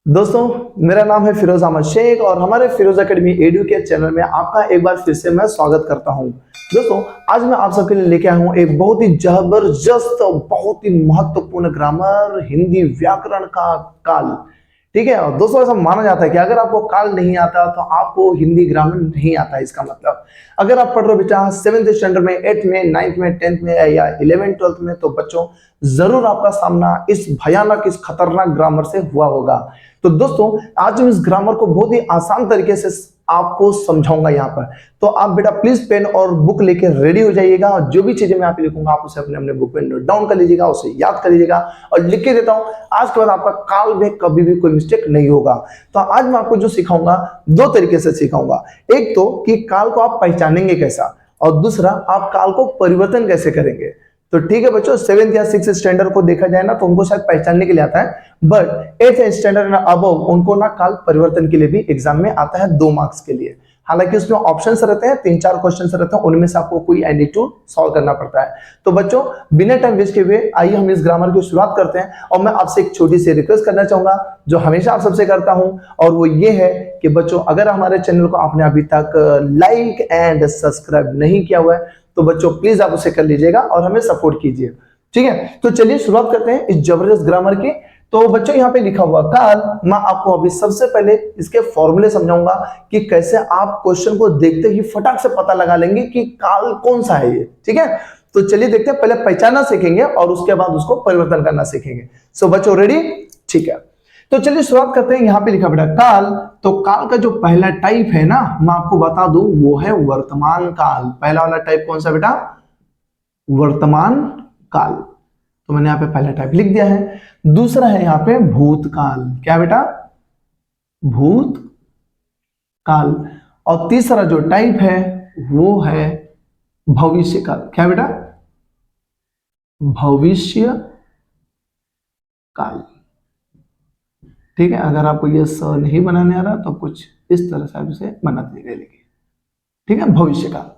दोस्तों, मेरा नाम है फिरोज अहमद शेख और हमारे फिरोज एकेडमी एडू के चैनल में आपका एक बार फिर से मैं स्वागत करता हूं। दोस्तों, आज मैं आप सबके लिए लेके आया हूं एक बहुत ही जबरदस्त और बहुत ही महत्वपूर्ण ग्रामर हिंदी व्याकरण का काल। ठीक है। और दोस्तों, ऐसा माना जाता है कि अगर आपको काल नहीं आता तो आपको हिंदी ग्रामर नहीं आता। इसका मतलब अगर आप पढ़ रहे हो बेटा 7th स्टैंडर्ड में, 8th में, 9th में, 10th में या 11th 12th में, तो बच्चों जरूर आपका सामना इस भयानक, इस खतरनाक ग्रामर से हुआ होगा। तो दोस्तों, आज हम इस ग्रामर को बहुत ही आसान तरीके से आपको समझाऊंगा यहाँ पर। तो आप बेटा प्लीज पेन और बुक लेके रेडी हो जाइएगा और जो भी चीजें मैं आप लिखूंगा आप उसे अपने अपने बुक में नोट डाउन कर लीजिएगा, उसे याद कर लीजिएगा। और लिख के देता हूं, आज के बाद आपका काल में कभी भी कोई मिस्टेक नहीं होगा। तो आज मैं आपको जो सिखाऊंगा दो तरीके से सिखाऊंगा। एक तो कि काल को आप पहचानेंगे कैसा, और दूसरा आप काल को परिवर्तन कैसे करेंगे। तो ठीक है बच्चों, 7th या 6th स्टैंडर्ड को देखा जाए ना तो उनको शायद पहचानने के लिए आता है, बट 8th स्टैंडर्ड अबव उनको ना काल परिवर्तन के लिए भी एग्जाम में आता है 2 मार्क्स के लिए। हालांकि उसमें ऑप्शंस रहते हैं, 3-4 क्वेश्चंस रहते हैं, उनमें से आपको कोई एनी टू सॉल्व करना पड़ता है। तो बच्चों, बिना टाइम वेस्ट किए हुए आइए हम इस ग्रामर की शुरुआत करते हैं। और मैं आपसे एक छोटी सी रिक्वेस्ट करना चाहूंगा जो हमेशा आप सबसे करता हूं, और वो ये है कि बच्चों अगर हमारे चैनल को आपने अभी तक लाइक एंड सब्सक्राइब नहीं किया हुआ है तो बच्चों प्लीज आप उसे कर लीजिएगा और हमें सपोर्ट कीजिए। ठीक है, तो चलिए शुरुआत करते हैं इस जबरदस्त ग्रामर की। तो बच्चों यहाँ पे लिखा हुआ काल, मैं आपको अभी सबसे पहले इसके फॉर्मूले समझाऊंगा कि कैसे आप क्वेश्चन को देखते ही फटाक से पता लगा लेंगे कि काल कौन सा है ये। ठीक है, तो चलिए देखते हैं। पहले पहचानना सीखेंगे और उसके बाद उसको परिवर्तन करना सीखेंगे। सो बच्चों रेडी? ठीक है, तो चलिए शुरुआत करते हैं। यहाँ पे लिखा बेटा काल, तो काल का जो पहला टाइप है ना, मैं आपको बता दूं, वो है वर्तमान काल। पहला वाला टाइप कौन सा बेटा? वर्तमान काल। तो मैंने यहाँ पे पहला टाइप लिख दिया है। दूसरा है यहाँ पे भूतकाल। क्या बेटा? भूतकाल। और तीसरा जो टाइप है वो है भविष्य काल। क्या बेटा? भविष्य काल। ठीक है, अगर आपको ये स नहीं बनाने आ रहा तो कुछ इस तरह से आप इसे बना दीजिए। ठीक है, भविष्य काल।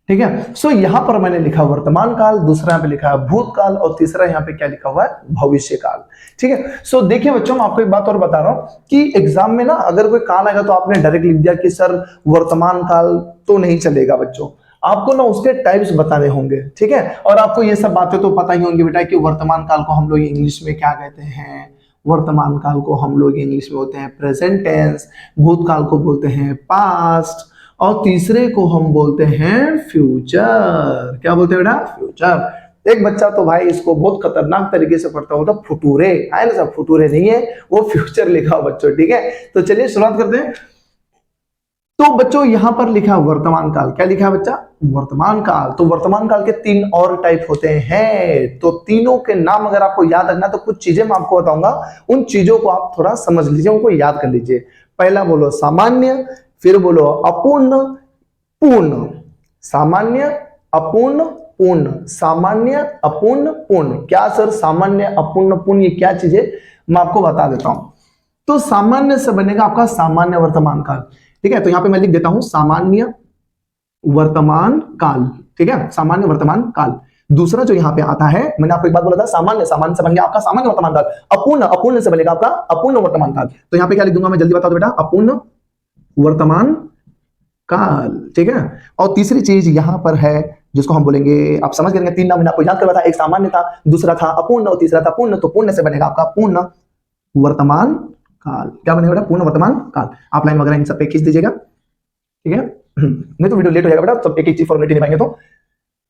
ठीक है, सो यहां पर मैंने लिखा वर्तमान काल, दूसरा यहाँ पे लिखा है भूतकाल और तीसरा यहाँ पे क्या लिखा हुआ है? भविष्य काल। ठीक है, सो देखिए बच्चों, मैं आपको एक बात और बता रहा हूं कि एग्जाम में ना अगर कोई काल आएगा तो आपने डायरेक्ट लिख दिया कि सर वर्तमान काल, तो नहीं चलेगा बच्चों। आपको ना उसके टाइप्स बताने होंगे। ठीक है, और आपको ये सब बातें तो पता ही होंगी बेटा कि वर्तमान काल को हम लोग इंग्लिश में क्या कहते हैं। वर्तमान काल को हम लोग इंग्लिश में बोलते हैं प्रेजेंट टेंस, भूतकाल को बोलते हैं पास्ट, और तीसरे को हम बोलते हैं फ्यूचर। क्या बोलते हैं बेटा? फ्यूचर। एक बच्चा तो भाई इसको बहुत खतरनाक तरीके से पढ़ता होता, फुटूरे है ना सब, फुटूरे नहीं है वो, फ्यूचर लिखा हो बच्चों। ठीक है, तो चलिए शुरुआत करते हैं। तो बच्चों यहां पर लिखा वर्तमान काल। क्या लिखा है बच्चा? वर्तमान काल। तो वर्तमान काल के 3 और टाइप होते हैं। तो तीनों के नाम अगर आपको याद रखना तो कुछ चीजें मैं आपको बताऊंगा, उन चीजों को आप थोड़ा समझ लीजिए, उनको याद कर लीजिए। पहला बोलो सामान्य, फिर बोलो अपूर्ण, पूर्ण। सामान्य, अपूर्ण, पूर्ण। सामान्य, अपूर्ण, पूर्ण। क्या सर सामान्य, अपूर्ण, पूर्ण ये क्या चीज है? मैं आपको बता देता हूं। तो सामान्य से बनेगा आपका सामान्य वर्तमान काल। ठीक है, तो यहां पे मैं लिख देता हूं सामान्य वर्तमान काल। ठीक है, सामान्य वर्तमान काल। दूसरा जो यहां पे आता है, मैंने आपको एक बात बोला था, सामान्य, सामान्य से बन गया आपका सामान्य वर्तमान काल। अपूर्ण, अपूर्ण से बनेगा आपका अपूर्ण वर्तमान काल। तो यहां पे क्या लिख दूंगा मैं, जल्दी बता दो बेटा, अपूर्ण वर्तमान काल। ठीक है, और तीसरी चीज यहां पर है जिसको हम बोलेंगे, आप समझ गए, 3 नाम मैंने आपको याद करवाया था। एक सामान्य था, दूसरा था अपूर्ण और तीसरा था पूर्ण। तो पूर्ण से बनेगा आपका पूर्ण वर्तमान काल। क्या बनेगा बेटा? पूर्ण वर्तमान काल। आप लाइन वगैरह इन सब पे खींच दीजिएगा। ठीक है, नहीं तो वीडियो लेट हो जाएगा बेटा, सब एक एक चीज फॉर्मेलिटी नहीं पाएंगे तो।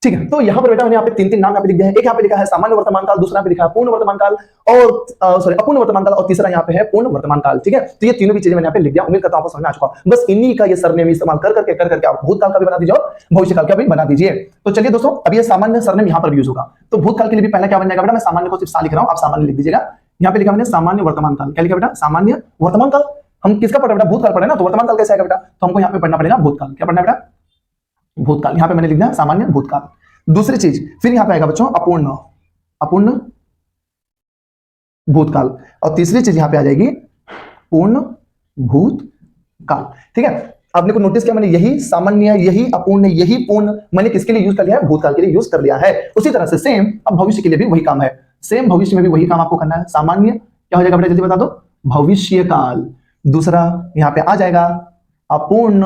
ठीक है, तो यहाँ पर बेटा मैंने यहाँ पे 3 नाम यहाँ पे लिख दिया है। एक यहाँ पे लिखा है सामान्य वर्तमान काल, दूसरा पे लिखा है पूर्ण वर्तमान काल, और सॉरी अपूर्ण वर्तमान काल, और तीसरा यहाँ पे है पूर्ण वर्तमान काल। ठीक है, तो ये तीनों भी चीजें मैंने यहाँ पे लिख दिया। उम्मीद करता हूं आपको समझ में आ चुका होगा। बस इन्हीं का ये सरनेम इस्तेमाल कर करके आप भूतकाल का भी बना दीजिए और भविष्य काल का भी बना दीजिए। तो चलिए दोस्तों, अब ये सामान्य सरनेम यहाँ पर भी यूज होगा। तो भूतकाल के लिए भी पहला क्या बन जाएगा बेटा? मैं सामान्य को सिर्फ सा लिख रहा हूँ, आप सामान्य लिख दीजिएगा। यहाँ पे लिखा मैंने सामान्य वर्तमान काल। क्या लिखा बेटा? सामान्य वर्तमान काल। हम किसका पढ़ रहे बेटा? भूतकाल पढ़े ना, तो वर्तमान काल कैसे आएगा बेटा? तो हमको यहाँ पे पढ़ना पड़ेगा भूतकाल। क्या पढ़ना बेटा? भूतकाल। यहाँ पे मैंने लिख दिया सामान्य भूतकाल। दूसरी चीज फिर यहाँ पे आएगा बच्चों अपूर्ण, अपूर्ण भूतकाल, और तीसरी चीज यहाँ पे आ जाएगी पूर्ण भूतकाल। ठीक है, आपने को नोटिस किया मैंने यही सामान्य, यही अपूर्ण, यही पूर्ण मैंने किसके लिए यूज कर लिया है? भूतकाल के लिए यूज कर लिया है। उसी तरह से सेम अब भविष्य के लिए भी वही काम है। सेम भविष्य में भी वही काम आपको करना है। सामान्य क्या हो जाएगा बेटा? जल्दी बता दो। भविष्य काल। दूसरा यहाँ पे आ जाएगा अपूर्ण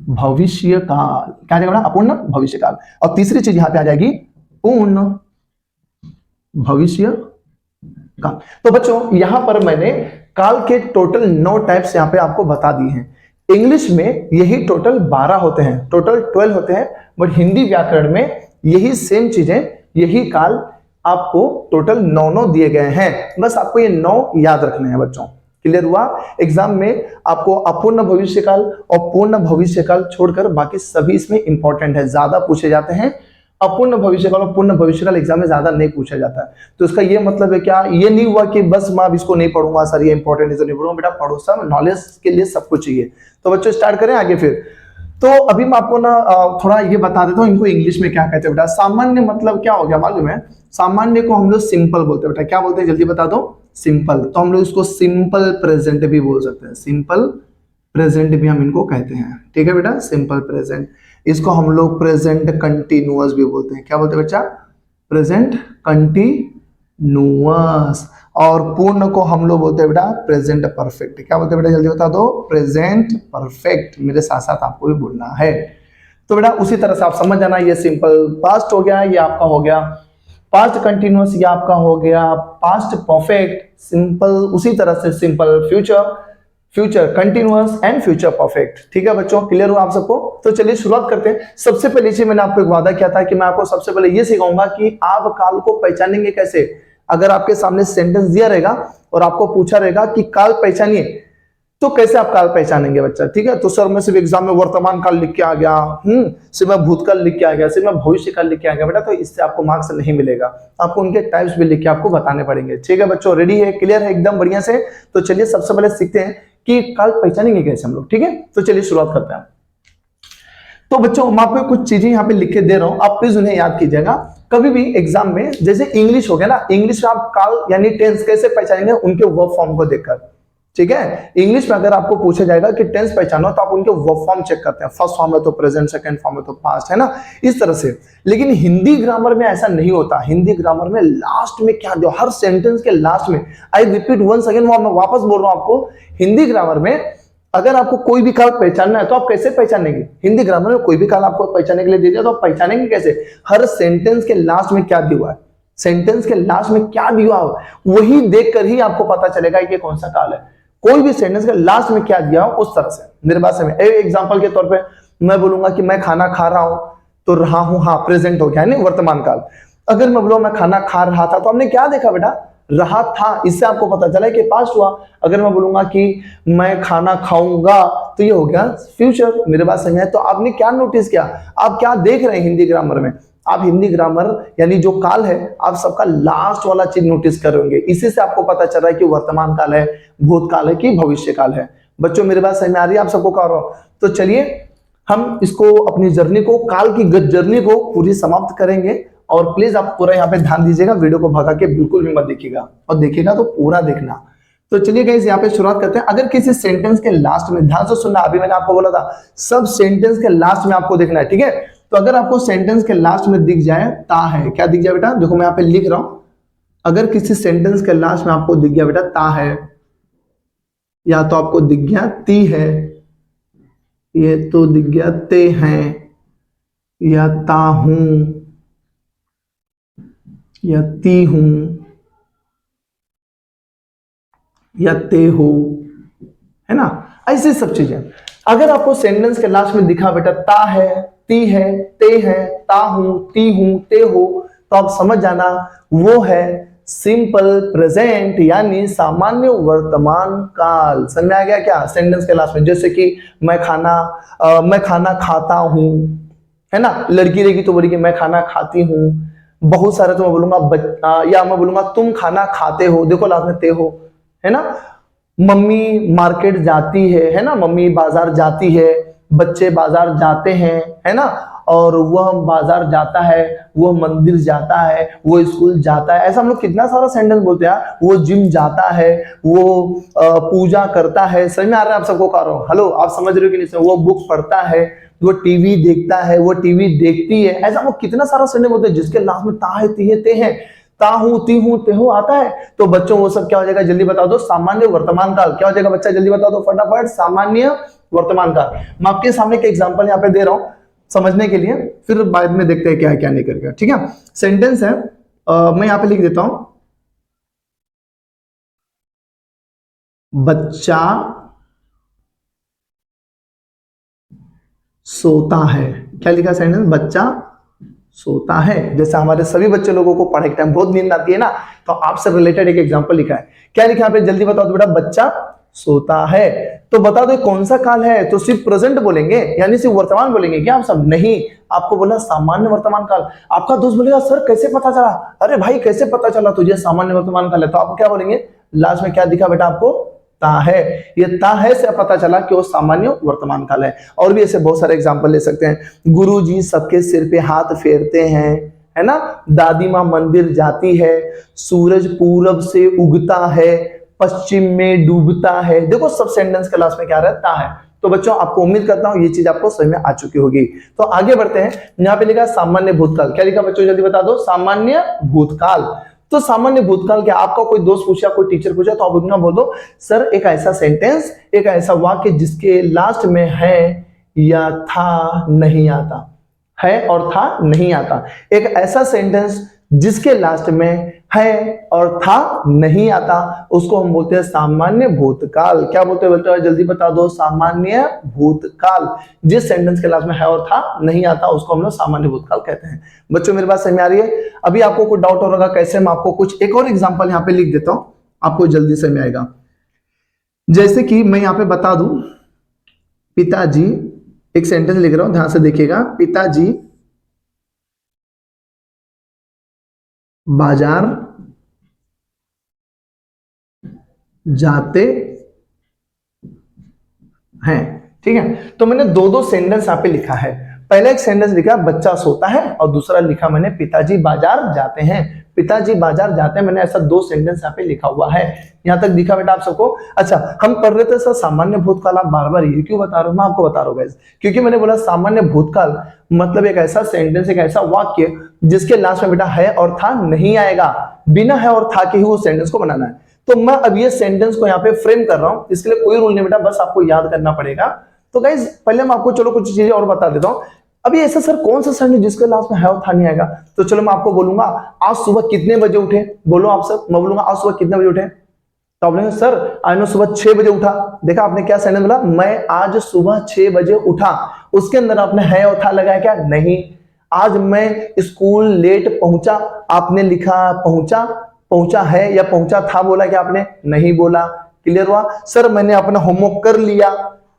भविष्य काल। क्या आ जाएगा बेटा? अपूर्ण भविष्य काल। और तीसरी चीज यहाँ पे आ जाएगी पूर्ण भविष्य काल। तो बच्चों यहां पर मैंने काल के टोटल 9 टाइप्स यहां पे आपको बता दिए हैं। इंग्लिश में यही टोटल 12 होते हैं, टोटल 12 होते हैं, बट हिंदी व्याकरण में यही सेम चीजें, यही काल आपको टोटल 9 दिए गए हैं। बस आपको ये 9 याद रखने हैं बच्चों। क्लियर हुआ? एग्जाम में आपको अपूर्ण भविष्य काल और पूर्ण भविष्य काल छोड़कर बाकी सभी इसमें इंपॉर्टेंट है, ज्यादा पूछे जाते हैं। अपूर्ण भविष्य काल और पूर्ण भविष्य काल एग्जाम में ज्यादा नहीं पूछा जाता है। तो इसका ये मतलब है क्या, ये नहीं हुआ कि बस मैं अब इसको नहीं पढ़ूंगा सर, ये इंपॉर्टेंट है तो नहीं पढ़ूंगा। बेटा पढ़ो, सब नॉलेज के लिए सब कुछ चाहिए। तो बच्चों स्टार्ट करें आगे फिर। तो अभी मैं आपको ना थोड़ा ये बता देता हूँ इनको इंग्लिश में क्या कहते हैं बेटा। सामान्य मतलब क्या हो गया मालूम है? सामान्य को हम लोग सिंपल बोलते हैं बेटा। क्या बोलते हैं जल्दी बता दो? सिंपल। तो हम लोग इसको सिंपल प्रेजेंट भी बोल सकते हैं, सिंपल प्रेजेंट भी हम इनको कहते हैं। ठीक है बेटा, सिंपल प्रेजेंट। इसको हम लोग प्रेजेंट कंटिन्यूअस भी बोलते हैं। क्या बोलते हैं बच्चा? Present continuous. और पूर्ण को हम लोग बोलते हैं बेटा प्रेजेंट परफेक्ट। क्या बोलते हैं बेटा जल्दी बता दो? Present perfect. मेरे साथ साथ आपको भी बोलना है। तो बेटा उसी तरह से आप समझ जाना, ये सिंपल पास्ट हो गया, ये आपका हो गया पास्ट कंटिन्यूअस, ये आपका हो गया पास्ट परफेक्ट। सिंपल उसी तरह से simple future, future continuous and future perfect. ठीक है बच्चों, क्लियर हुआ आप सबको? तो चलिए शुरुआत करते हैं। सबसे पहले से मैंने आपको एक वादा किया था कि मैं आपको सबसे पहले ये सिखाऊंगा कि आप काल को पहचानेंगे कैसे। अगर आपके सामने सेंटेंस दिया रहेगा और आपको पूछा रहेगा कि काल पहचानिए, तो कैसे आप काल पहचानेंगे बच्चा? ठीक है, तो सर मैं सिर्फ एग्जाम में वर्तमान काल लिख के आ गया, सिर्फ मैं भूतकाल लिख के आ गया, सिर्फ मैं भविष्य काल लिख के आ गया बेटा, तो इससे आपको मार्क्स नहीं मिलेगा। आपको उनके टाइप्स भी लिख के आपको बताने पड़ेंगे। ठीक है बच्चों, रेडी है? क्लियर है एकदम बढ़िया से? तो चलिए सबसे पहले सीखते हैं कि काल पहचानेंगे कैसे हम लोग। ठीक है, तो चलिए शुरुआत करते हैं। तो बच्चों मैं आपको कुछ चीजें यहाँ पे लिख के दे रहा हूं, आप प्लीज उन्हें याद कीजिएगा। कभी भी एग्जाम में जैसे इंग्लिश हो गया ना, इंग्लिश में आप काल यानी टेंस कैसे पहचानेंगे? उनके वर्ब फॉर्म को देखकर। ठीक है, इंग्लिश में अगर आपको पूछा जाएगा कि टेंस पहचानो तो आप उनके वर्ब फॉर्म चेक करते हैं। फर्स्ट फॉर्म है तो प्रेजेंट, सेकंड फॉर्म है तो पास्ट, है ना, इस तरह से। लेकिन हिंदी ग्रामर में ऐसा नहीं होता। हिंदी ग्रामर में लास्ट में क्या दो, हर सेंटेंस के लास्ट में, आई रिपीट वंस अगेन, मैं वापस बोल रहा हूं आपको, हिंदी ग्रामर में अगर आपको कोई भी काल पहचानना है तो आप कैसे पहचानेंगे? हिंदी ग्रामर में कोई भी काल आपको पहचानने के लिए दे दिया तो आप पहचानेंगे कैसे? हर सेंटेंस के लास्ट में क्या दिया हुआ है, सेंटेंस के लास्ट में क्या दिया हुआ है, वही देखकर ही आपको पता चलेगा कि कौन सा काल है। कोई भी सेंटेंस के लास्ट में क्या दिया हो उस तरह से। मेरे बात समझ? एग्जांपल के तौर पे मैं बोलूंगा कि मैं खाना खा रहा हूं, तो रहा हूं, हाँ प्रेजेंट हो गया है ना, वर्तमान काल। अगर मैं बोलूं मैं खाना खा रहा था, तो हमने क्या देखा बेटा? रहा था, इससे आपको पता चला कि पास्ट हुआ। अगर मैं बोलूंगा कि मैं खाना खाऊंगा, तो ये हो गया फ्यूचर। मेरे बात समझ है? तो आपने क्या नोटिस किया? आप क्या देख रहे हैं हिंदी ग्रामर में? आप हिंदी ग्रामर यानी जो काल है, आप सबका लास्ट वाला चीज नोटिस कर होंगे। इसी से आपको पता चल रहा है कि वर्तमान काल है, भूतकाल है कि भविष्य काल है। बच्चों मेरी बात समझ में आ रही है आप सबको? कह रहा हूं। तो चलिए हम इसको, अपनी जर्नी को, काल की जर्नी को पूरी समाप्त करेंगे। और प्लीज आप पूरा यहाँ पे ध्यान दीजिएगा, वीडियो को भगा के बिल्कुल भी मत देखिएगा, और देखिएगा तो पूरा देखना। तो चलिए गाइस यहाँ पे शुरुआत करते हैं। अगर किसी सेंटेंस के लास्ट में, ध्यान से सुनना, अभी मैंने आपको बोला था सब सेंटेंस के लास्ट में आपको देखना है। ठीक है, तो अगर आपको सेंटेंस के लास्ट में दिख जाए ता है, क्या दिख जाए बेटा? देखो मैं यहाँ पे लिख रहा हूं, अगर किसी सेंटेंस के लास्ट में आपको दिख गया बेटा ता है, या तो आपको दिख गया ती है, ये तो दिख गया ते हैं, या ता हूं, या ती हूं, या ते हो, है ना, ऐसी सब चीजें। अगर आपको सेंटेंस के लास्ट में दिखा बेटा ता है, ती है, ते है, ता हूं, ती हूं, ते हो, तो आप समझ जाना वो है सिंपल प्रेजेंट यानी सामान्य वर्तमान काल। समझ में आ गया क्या? सेंटेंस के लास्ट में, जैसे कि मैं खाना खाता हूं, है ना, लड़की रहेगी तो बोलेगी मैं खाना खाती हूं। बहुत सारे तो मैं बोलूंगा या मैं बोलूंगा तुम खाना खाते हो, देखो लास्ट में ते हो, है ना। मम्मी मार्केट जाती है ना, मम्मी बाजार जाती है, बच्चे बाजार जाते हैं, है ना, और वह बाजार जाता है, वह मंदिर जाता है, वो स्कूल जाता है। ऐसा हम लोग कितना सारा सेंटेंस बोलते हैं। वो जिम जाता है, वो पूजा करता है। समझ में आ रहा है आप सबको? कह रहा हूं, हेलो, आप समझ रहे हो कि नहीं? वो बुक पढ़ता है, वो टीवी देखता है, वो टीवी देखती है। ऐसा हम लोग कितना सारा सेंटेंस बोलते हैं जिसके लास्ट में ता है, ती है, ते है। ताहू तीहू तेहू आता है, तो बच्चों वो सब क्या हो जाएगा जल्दी बता दो, सामान्य वर्तमान काल। क्या हो जाएगा बच्चा जल्दी बता दो फटाफट, सामान्य वर्तमान काल। मैं आपके सामने एक एग्जांपल यहाँ पे दे रहा हूं समझने के लिए, फिर बाद में देखते हैं क्या है क्या नहीं करके। ठीक है, सेंटेंस है, मैं यहाँ पे लिख देता हूं, बच्चा सोता है। क्या लिखा सेंटेंस, बच्चा सोता है। जैसे हमारे सभी बच्चे लोगों को पढ़ाई के टाइम बहुत नींद आती है ना, तो आपसे रिलेटेड एक एग्जांपल लिखा है। क्या लिखा है जल्दी बताओ तो बेटा, बच्चा सोता है। तो बता दो कौन सा काल है, तो सिर्फ प्रेजेंट बोलेंगे यानी सिर्फ वर्तमान बोलेंगे क्या आप सब? नहीं, आपको बोला सामान्य वर्तमान काल। आपका दोस्त बोलेगा सर कैसे पता चला? अरे भाई कैसे पता चला तुझे सामान्य वर्तमान काल है? तो आप क्या बोलेंगे लास्ट में, क्या दिखा बेटा आपको, ता है। ये ता है से पता चला कि वो सामान्य वर्तमान काल है। और भी ऐसे बहुत सारे एग्जांपल ले सकते हैं। गुरुजी सबके सिर पे हाथ फेरते हैं, है ना। दादी माँ मंदिर जाती है, सूरज पूरब से उगता है, पश्चिम में डूबता है। देखो सब सेंटेंस के लास्ट में क्या रहता है। तो बच्चों आपको उम्मीद करता हूं ये चीज आपको समझ में आ चुकी होगी। तो आगे बढ़ते हैं, यहाँ पे लिखा सामान्य भूतकाल। क्या लिखा बच्चों जल्दी बता दो, सामान्य भूतकाल। तो सामान्य भूतकाल क्या, आपका कोई दोस्त पूछा कोई टीचर पूछा तो आप उतना बोल दो सर एक ऐसा सेंटेंस, एक ऐसा वाक्य जिसके लास्ट में है या था नहीं आता, है और था नहीं आता। एक ऐसा सेंटेंस जिसके लास्ट में है और था नहीं आता, उसको हम बोलते हैं सामान्य भूतकाल। क्या बोलते हैं बोलते हैं जल्दी बता दो, सामान्य भूतकाल। जिस सेंटेंस के लास्ट में है और था नहीं आता उसको हम लोग सामान्य भूतकाल कहते हैं। बच्चों मेरी बात समझ में आ रही है? अभी आपको कोई डाउट होगा कैसे, मैं आपको कुछ एक और एग्जांपल यहाँ पे लिख देता हूं, आपको जल्दी समझ में आएगा। जैसे कि मैं यहाँ पे बता दूं, पिताजी, एक सेंटेंस लिख रहा हूं ध्यान से देखिएगा, पिताजी बाजार जाते हैं। ठीक है, तो मैंने दो सेंटेंस यहां पे लिखा है। पहला एक सेंटेंस लिखा बच्चा सोता है और दूसरा लिखा मैंने पिताजी बाजार जाते हैं। पिताजी बाजार जाते हैं, मैंने ऐसा दो सेंटेंस यहाँ पे लिखा हुआ है। यहां तक दिखा बेटा आप सबको? अच्छा, हम पढ़ रहे थे सर सामान्य भूतकाल, आप बार बार ये क्यों बता रहे हो? मैं आपको बता रहा हूँ गाइस, क्योंकि मैंने बोला सामान्य भूतकाल मतलब एक ऐसा सेंटेंस, एक ऐसा वाक्य जिसके लास्ट में बेटा है और था नहीं आएगा। बिना है और था के ही उस सेंटेंस को बनाना है। तो मैं अब ये सेंटेंस को यहाँ पे फ्रेम कर रहा हूँ, इसके लिए कोई रूल नहीं बेटा, बस आपको याद करना पड़ेगा। तो गाइस पहले मैं आपको चलो कुछ चीजें और बता देता हूँ। अभी ऐसा सर कौन सा सेंटेंस जिसके लास्ट में है और था नहीं आएगा? तो चलो मैं आपको बोलूंगा आज सुबह कितने बजे उठे, बोलो आप सब। मैं बोलूंगा आज सुबह कितने बजे उठे, तो आप बोलेंगे सर आज मैं सुबह 6 बजे उठा। देखा आपने क्या सेंटेंस बोला, मैं आज सुबह 6 बजे उठा। उसके अंदर आपने है और था लगाया क्या? नहीं। आज मैं स्कूल लेट पहुंचा, आपने लिखा पहुंचा, पहुंचा है या पहुंचा था बोला क्या आपने? नहीं बोला। क्लियर हुआ? सर मैंने अपना होमवर्क कर लिया,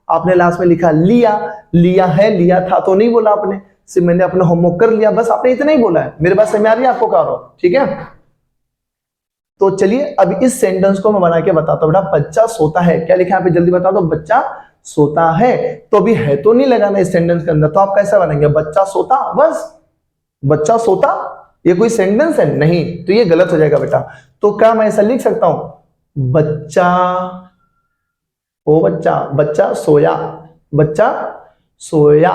आपने लास्ट में लिखा लिया, लिया है लिया था तो नहीं बोला आपने, सिर्फ मैंने अपना होमवर्क कर लिया, बस आपने इतना ही बोला है। मेरे बात समझ में आ रही है आपको कह रहा हूं? ठीक है, तो चलिए अब इस सेंटेंस को मैं बना के बताता हूं। बेटा बच्चा सोता है, क्या लिखा है यहाँ पे जल्दी बता दो, बच्चा सोता है। तो अभी है तो नहीं लगाना इस सेंटेंस के अंदर, तो आप कैसे बनाएंगे, बच्चा सोता, बस बच्चा सोता, ये कोई सेंटेंस है? नहीं, तो ये गलत हो जाएगा बेटा। तो क्या मैं ऐसा लिख सकता हूं, बच्चा, ओ बच्चा, बच्चा सोया, बच्चा सोया।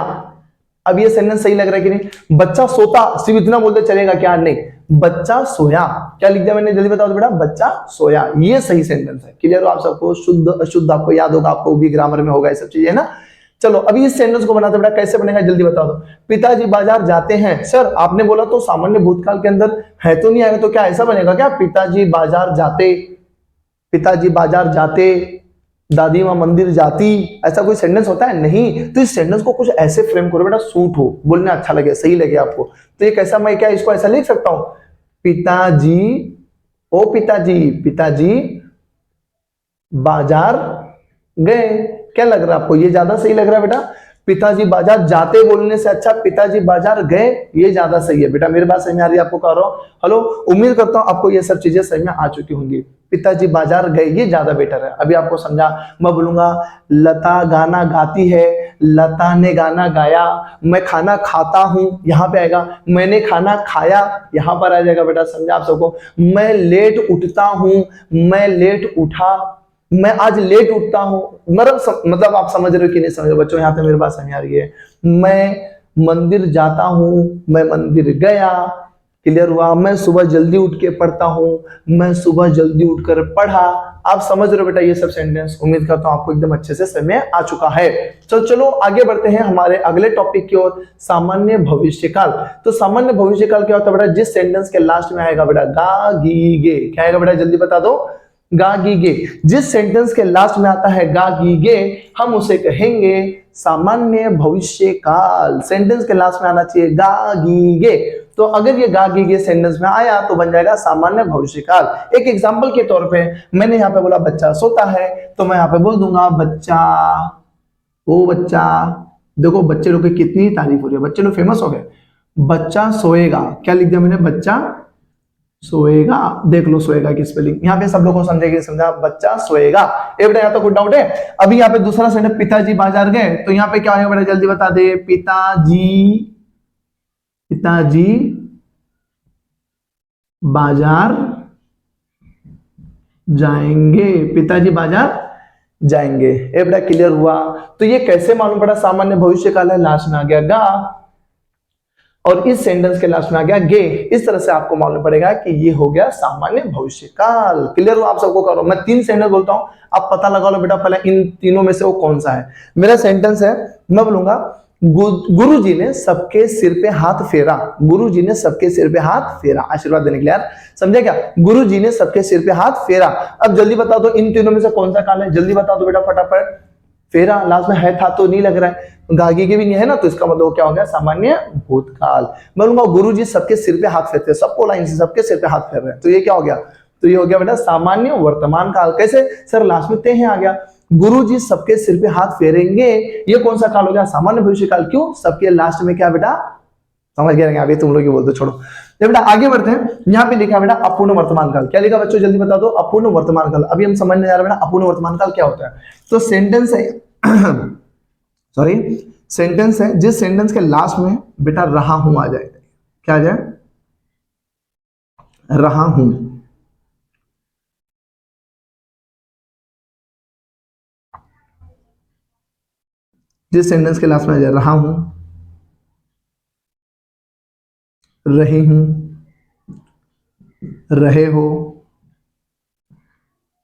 अब ये सेंटेंस सही लग रहा है कि नहीं? बच्चा सोता सिर्फ इतना बोलते चलेगा क्या? नहीं, बच्चा सोया। क्या लिख दिया मैंने जल्दी बताओ तो बेटा, बच्चा सोया, ये सही सेंटेंस है। क्लियर हो आप सबको? शुद्ध अशुद्ध आपको याद होगा, आपको भी ग्रामर में होगा ये सब चीजें ना। चलो अभी इस सेंटेंस को बनाते बेटा कैसे बनेगा जल्दी बता दो। पिताजी बाजार जाते हैं, सर आपने बोला तो सामान्य भूतकाल के अंदर है तो नहीं आएगा, तो क्या ऐसा बनेगा क्या, पिताजी बाजार जाते, पिताजी बाजार जाते, दादी माँ मंदिर जाती, ऐसा कोई सेंटेंस होता है? नहीं। तो इस सेंटेंस को कुछ ऐसे फ्रेम करो बेटा, सूट हो, बोलने अच्छा लगे, सही लगे आपको। तो ये कैसा, मैं क्या इसको ऐसा लिख सकता हूं, पिताजी, ओ पिताजी, पिताजी बाजार गए। क्या लग रहा है आपको, ये ज्यादा सही लग रहा है बेटा? पिताजी बाजार जाते बोलने से अच्छा पिताजी बाजार गए, ये ज्यादा सही है बेटा। मेरी बात समझ में आ रही है आपको कह रहा हूं? हेलो, उम्मीद करता हूं आपको ये सब चीजें समझ में आ चुकी होंगी। पिताजी बाजार गए ये ज्यादा बेटर है। अभी आपको समझा, मैं बोलूंगा लता गाना गाती है, लता ने गाना गाया। मैं खाना खाता हूं, यहाँ पे आएगा। मैंने खाना खाया, यहाँ पर आ जाएगा बेटा। समझा आप सबको? मैं लेट उठता हूं, मैं लेट उठा। मैं आज लेट उठता हूं, मतलब आप समझ रहे हो कि नहीं समझ रहे हो बच्चों? यहाँ पे मेरे पास समझ आ रही है। मैं मंदिर जाता हूं, मैं मंदिर गया। क्लियर हुआ? मैं सुबह जल्दी उठ के पढ़ता हूँ, मैं सुबह जल्दी उठकर पढ़ा। आप समझ रहे हो बेटा ये सब सेंटेंस? उम्मीद करता हूँ आपको एकदम अच्छे से समझ में आ चुका है। तो चलो आगे बढ़ते हैं हमारे अगले टॉपिक की ओर, सामान्य भविष्यकाल। तो सामान्य भविष्यकाल क्या होता है बेटा? जिस सेंटेंस के लास्ट में आएगा बेटा गा गी गे, क्या आएगा बेटा जल्दी बता दो? गा गी गे। जिस सेंटेंस के लास्ट में आता है गा गी गे, हम उसे कहेंगे सामान्य भविष्यकाल। सेंटेंस के लास्ट में आना चाहिए गा गी गे। तो अगर ये गा गी गे सेंटेंस में आया तो बन जाएगा सामान्य भविष्यकाल। एक एग्जांपल के तौर पे मैंने यहाँ पे बोला बच्चा सोता है, तो मैं यहाँ पे बोल दूंगा बच्चा, ओ बच्चा। देखो बच्चे लोग की कितनी तारीफ हो रही है, बच्चे लोग फेमस हो गए। बच्चा सोएगा, क्या लिख दिया मैंने? बच्चा सोएगा। देख लो सोएगा की स्पेलिंग, यहाँ पे सब लोगों को समझेगी, समझा? बच्चा सोएगा। ए बेटा यहाँ तो कुछ डाउट है? अभी यहाँ पे दूसरा सेंटेंस पिताजी बाजार गए, तो यहाँ पे क्या आएगा बेटा जल्दी बता दे? पिताजी, पिताजी बाजार जाएंगे, पिताजी बाजार जाएंगे। ए बेटा क्लियर हुआ? तो ये कैसे मालूम पड़ा सामान्य भविष्यकाल है? लास्ट में आ गया गा और इस सेंटेंस के लास्ट में आ गया गे। इस तरह से आपको मालूम पड़ेगा कि ये हो गया सामान्य भविष्यकाल। क्लियर हो? आप सबको करो, मैं 3 सेंटेंस बोलता हूं, आप पता लगा लो बेटा पहले इन तीनों में से वो कौन सा है। मेरा सेंटेंस है, मैं बोलूंगा गुरुजी ने सबके सिर पे हाथ फेरा। गुरुजी ने सबके सिर पे हाथ फेरा, आशीर्वाद देने के लिए यार, समझे क्या? गुरुजी ने सबके सिर पे हाथ फेरा। अब जल्दी बता दो इन तीनों में से कौन सा काल है? जल्दी बता दो बेटा फटाफट। फेरा लास्ट में है, था तो नहीं लग रहा है, गागी के भी नहीं है ना, तो इसका मतलब क्या हो गया? सामान्य भूतकाल। मैं बोलूंगा गुरुजी सबके सिर पे हाथ फेरते, सबको लाइन से सबके सिर पे हाथ फेर रहे हैं, तो ये क्या हो गया? तो ये हो गया बेटा सामान्य वर्तमान काल। कैसे सर? लास्ट में ते हैं आ गया। गुरुजी सबके सिर पे हाथ फेरेंगे, ये कौन सा काल हो गया? सामान्य भविष्य काल। क्यों? सबके लास्ट में क्या बेटा? समझ गए? अभी तुम लोग ही बोलते, छोड़ो। तो बेटा आगे बढ़ते हैं। यहाँ पे लिखा बेटा अपूर्ण वर्तमान काल। क्या लिखा बच्चों जल्दी बता दो? अपूर्ण वर्तमान काल। अभी हम समझने जा रहे हैं बेटा अपूर्ण वर्तमान काल क्या होता है। तो सेंटेंस है सॉरी सेंटेंस है, जिस सेंटेंस के लास्ट में बेटा रहा हूं आ जाए। क्या आ जाए? रहा हूं। जिस सेंटेंस के लास्ट में आ जाए रहा हूं, रही हूं, रहे हो,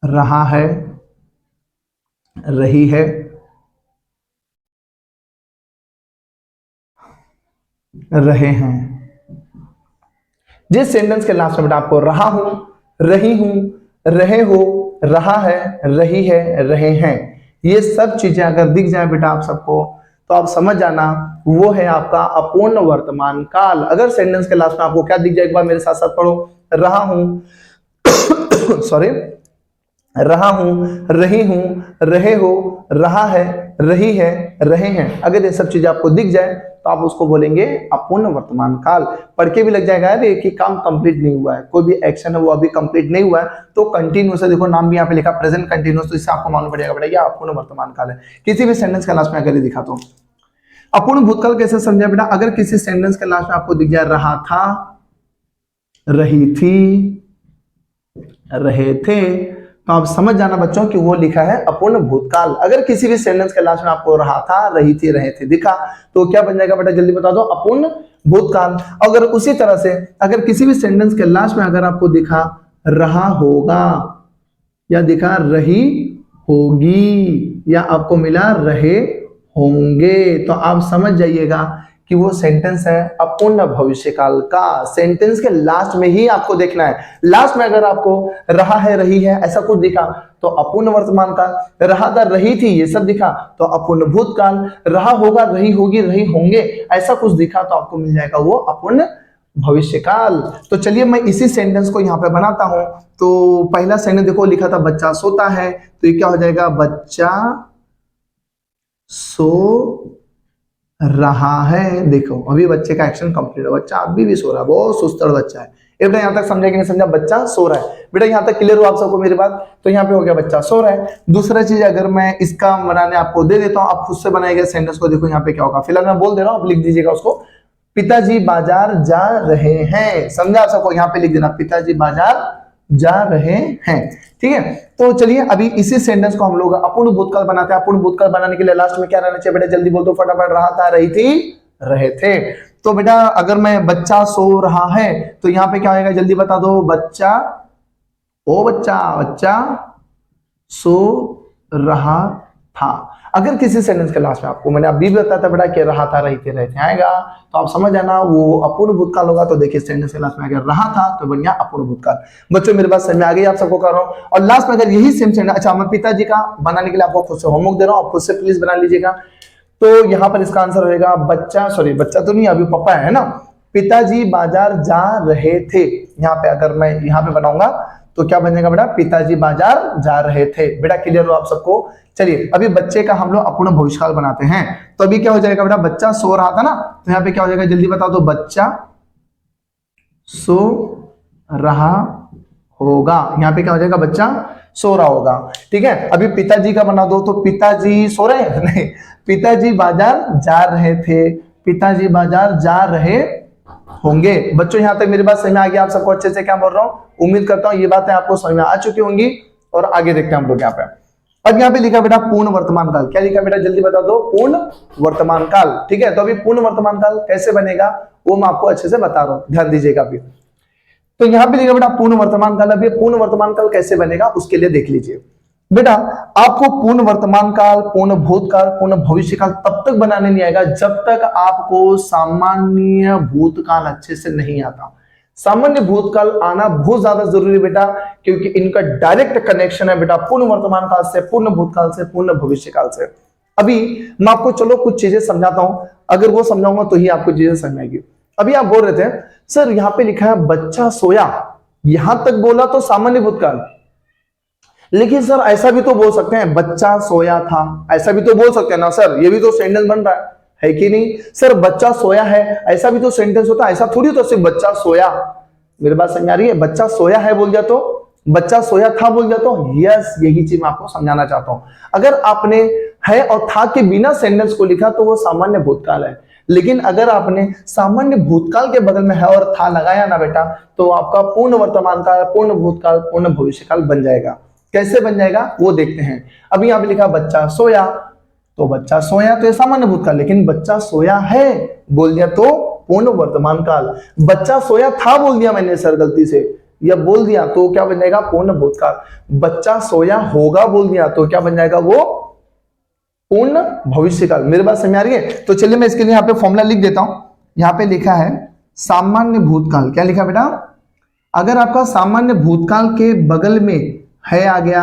रहा है, रही है, रहे हैं। जिस सेंटेंस के लास्ट में बेटा आपको रहा हूं, रही हूं, रहे हो, रहा है, रही है, रहे हैं, ये सब चीजें अगर दिख जाए बेटा आप सबको, तो आप समझ जाना वो है आपका अपूर्ण वर्तमान काल। अगर सेंटेंस के लास्ट में आपको क्या दिख जाए, एक बार मेरे साथ साथ पढ़ो। रहा हूं सॉरी रहा हूं, रही हूं, रहे हो, रहा है, रही है, रहे हैं। अगर ये सब चीजें आपको दिख जाए तो आप उसको बोलेंगे अपूर्ण वर्तमान काल। पढ़ के भी लग जाएगा अरे कि काम कंप्लीट नहीं हुआ है, कोई भी एक्शन है वो अभी कंप्लीट नहीं हुआ है, तो कंटिन्यूस है। देखो नाम भी यहाँ पे लिखा प्रेजेंट कंटिन्यूस, तो इससे आपको मालूम पड़ेगा बेटा ये अपूर्ण वर्तमान काल है। किसी भी सेंटेंस के लास्ट में अगर ये दिखा तो अपूर्ण भूतकाल कैसे समझा बेटा? अगर किसी सेंटेंस के लास्ट में आपको दिख जाए रहा था, रही थी, रहे थे, तो आप समझ जाना बच्चों कि वो लिखा है अपूर्ण भूतकाल। अगर किसी भी सेंटेंस के लास्ट में आपको रहा था, रही थी, रहे थे दिखा, तो क्या बन जाएगा बेटा जल्दी बता दो? अपूर्ण भूतकाल। अगर उसी तरह से अगर किसी भी सेंटेंस के लास्ट में अगर आपको दिखा रहा होगा, या दिखा रही होगी, या आपको मिला रहे होंगे, तो आप समझ जाइएगा कि वो सेंटेंस है अपूर्ण भविष्यकाल का। सेंटेंस के लास्ट में ही आपको देखना है। लास्ट में अगर आपको रहा है, रही है ऐसा कुछ दिखा तो अपूर्ण वर्तमान काल, रहा था, रही थी ये सब दिखा तो अपूर्ण भूतकाल, रहा होगा, रही होगी, रही होंगे ऐसा कुछ दिखा तो आपको मिल जाएगा वो अपूर्ण भविष्यकाल। तो चलिए मैं इसी सेंटेंस को यहाँ पे बनाता हूं। तो पहला सेंटेंस देखो लिखा था बच्चा सोता है, तो ये क्या हो जाएगा? बच्चा सो रहा है। देखो अभी बच्चे का एक्शन कंप्लीट है, बच्चा अभी भी सो रहा है, बहुत सुस्तर बच्चा है। बेटा यहाँ तक समझा कि नहीं समझा? बच्चा सो रहा है। बेटा यहाँ तक क्लियर हो आप सबको मेरी बात? तो यहाँ पे हो गया बच्चा सो रहा है। दूसरा चीज अगर मैं इसका बनाने आपको दे देता हूँ, आप खुद से बनाए गए सेंटेंस को देखो यहाँ पे क्या होगा। फिलहाल मैं बोल दे रहा हूँ, आप लिख दीजिएगा उसको। पिताजी बाजार जा रहे हैं। समझा आप सबको? यहाँ पे लिख देना पिताजी बाजार जा रहे हैं। ठीक है, तो चलिए अभी इसी सेंटेंस को हम लोग अपूर्ण भूतकाल बनाते हैं। अपूर्ण भूतकाल बनाने के लिए लास्ट में क्या रहना चाहिए बेटा? जल्दी बोल दो फटाफट। रहा था, रही थी, रहे थे। तो बेटा अगर मैं बच्चा सो रहा है तो यहाँ पे क्या होगा, जल्दी बता दो। बच्चा, ओ बच्चा, बच्चा सो रहा था। अगर किसी सेंटेंस के लास्ट में आपको मैंने अभी भी बताया था बेटा कि रहा था, रहते रहते आएगा, तो आप समझ जाना वो अपूर्ण भूतकाल होगा। तो देखिए सेंटेंस के लास्ट में अगर रहा था तो बन गया अपूर्ण भूतकाल। बच्चों मेरे बात समझ में आ गई, आप सबको कर रहा हूँ। और लास्ट में अगर यही सेम सेंटेंस, अच्छा मैं पिताजी का बनाने के लिए आपको खुद से होमवर्क दे रहा हूँ, आप खुद से प्लीज बना लीजिएगा। तो यहाँ पर इसका आंसर होगा बच्चा, सॉरी बच्चा तो नहीं, अभी पापा है ना, पिताजी बाजार जा रहे थे। यहाँ पे अगर मैं यहाँ पे बनाऊंगा तो क्या बनेगा बेटा, पिताजी बाजार जा रहे थे। बेटा क्लियर हो आप सबको। चलिए अभी बच्चे का हम लोग अपूर्ण भविष्यकाल बनाते हैं। तो अभी क्या हो जाएगा बेटा, बच्चा सो रहा था ना, तो यहाँ पे क्या हो जाएगा जल्दी बताओ। तो बच्चा सो रहा होगा, यहाँ पे क्या हो जाएगा, बच्चा सो रहा होगा। ठीक है, अभी पिताजी का बना दो, तो पिताजी सो रहे हैं नहीं, पिताजी बाजार जा रहे थे, पिताजी बाजार जा रहे होंगे। बच्चों यहाँ तक मेरी बात समझ में आ गई आप सबको अच्छे से, क्या बोल रहा हूँ, उम्मीद करता हूँ ये बातें आपको समझ में आ चुकी होंगी। और आगे देखते हैं हम लोग यहाँ पे। अब यहाँ पे लिखा बेटा पूर्ण वर्तमान काल, क्या लिखा बेटा जल्दी बता दो, पूर्ण वर्तमान काल। ठीक है, तो अभी पूर्ण वर्तमान काल कैसे बनेगा वो मैं आपको अच्छे से बता रहा हूँ, ध्यान दीजिएगा अभी। तो यहाँ पे लिखा बेटा पूर्ण वर्तमान काल, अभी पूर्ण वर्तमान काल कैसे बनेगा उसके लिए देख लीजिए बेटा। आपको पूर्ण वर्तमान काल, पूर्ण भूतकाल, पूर्ण भविष्य काल तब तक बनाने नहीं आएगा जब तक आपको सामान्य भूतकाल अच्छे से नहीं आता। सामान्य भूतकाल आना बहुत ज्यादा जरूरी है बेटा, क्योंकि इनका डायरेक्ट कनेक्शन है बेटा पूर्ण वर्तमान काल से, पूर्ण भूतकाल से, पूर्ण भविष्य काल से। अभी मैं आपको चलो कुछ चीजें समझाता हूं, अगर वो समझाऊंगा तो ही आपको चीजें समझ आएगी। अभी आप बोल रहे थे सर यहाँ पे लिखा है बच्चा सोया, यहां तक बोला तो सामान्य भूतकाल, लेकिन सर ऐसा भी तो बोल सकते हैं बच्चा सोया था, ऐसा भी तो बोल सकते हैं ना सर, ये भी तो सेंटेंस बन रहा है कि नहीं। सर बच्चा सोया है, ऐसा भी तो सेंटेंस होता है, ऐसा थोड़ी तो सिर्फ बच्चा सोया। मेरी बात समझ आ रही है, बच्चा सोया है बोल दिया तो, बच्चा सोया था बोल दिया तो, यस यही चीज मैं आपको समझाना चाहता हूं। अगर आपने है और था के बिना सेंटेंस को लिखा तो वो सामान्य भूतकाल है, लेकिन अगर आपने सामान्य भूतकाल के बगल में है और था लगाया ना बेटा, तो आपका पूर्ण वर्तमान काल, पूर्ण भूतकाल, पूर्ण भविष्य काल बन जाएगा। कैसे बन जाएगा वो देखते हैं। अभी यहाँ पे लिखा बच्चा सोया, तो बच्चा सोया तो ये सामान्य भूतकाल, लेकिन बच्चा सोया है बोल दिया तो पूर्ण वर्तमान काल। बच्चा सोया था बोल दिया मैंने सर गलती से, या बोल दिया तो क्या बन जाएगा, पूर्ण भूतकाल। बच्चा सोया होगा बोल दिया तो क्या बन जाएगा, वो पूर्ण भविष्य काल। मेरे बात समझ आ रही है। तो चलिए मैं इसके लिए यहाँ पे फॉर्मूला लिख देता हूं। यहाँ पे लिखा है सामान्य भूतकाल, क्या लिखा बेटा, अगर आपका सामान्य भूतकाल के बगल में है आ गया,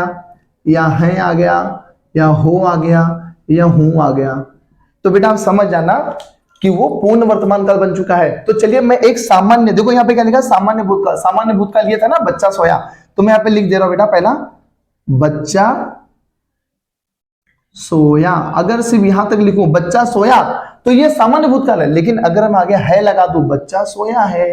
या है आ गया, या हो आ गया, या हूं आ गया, तो बेटा आप समझ जाना कि वो पूर्ण वर्तमान काल बन चुका है। तो चलिए मैं एक सामान्य, देखो यहाँ पे क्या लिखा, सामान्य भूतकाल, सामान्य भूतकाल ये था ना बच्चा सोया, तो मैं यहाँ पे लिख दे रहा हूं बेटा पहला बच्चा सोया। अगर सिर्फ यहां तक लिखूं बच्चा सोया तो ये सामान्य भूतकाल है, लेकिन अगर हम आगे है लगा दूं बच्चा सोया है,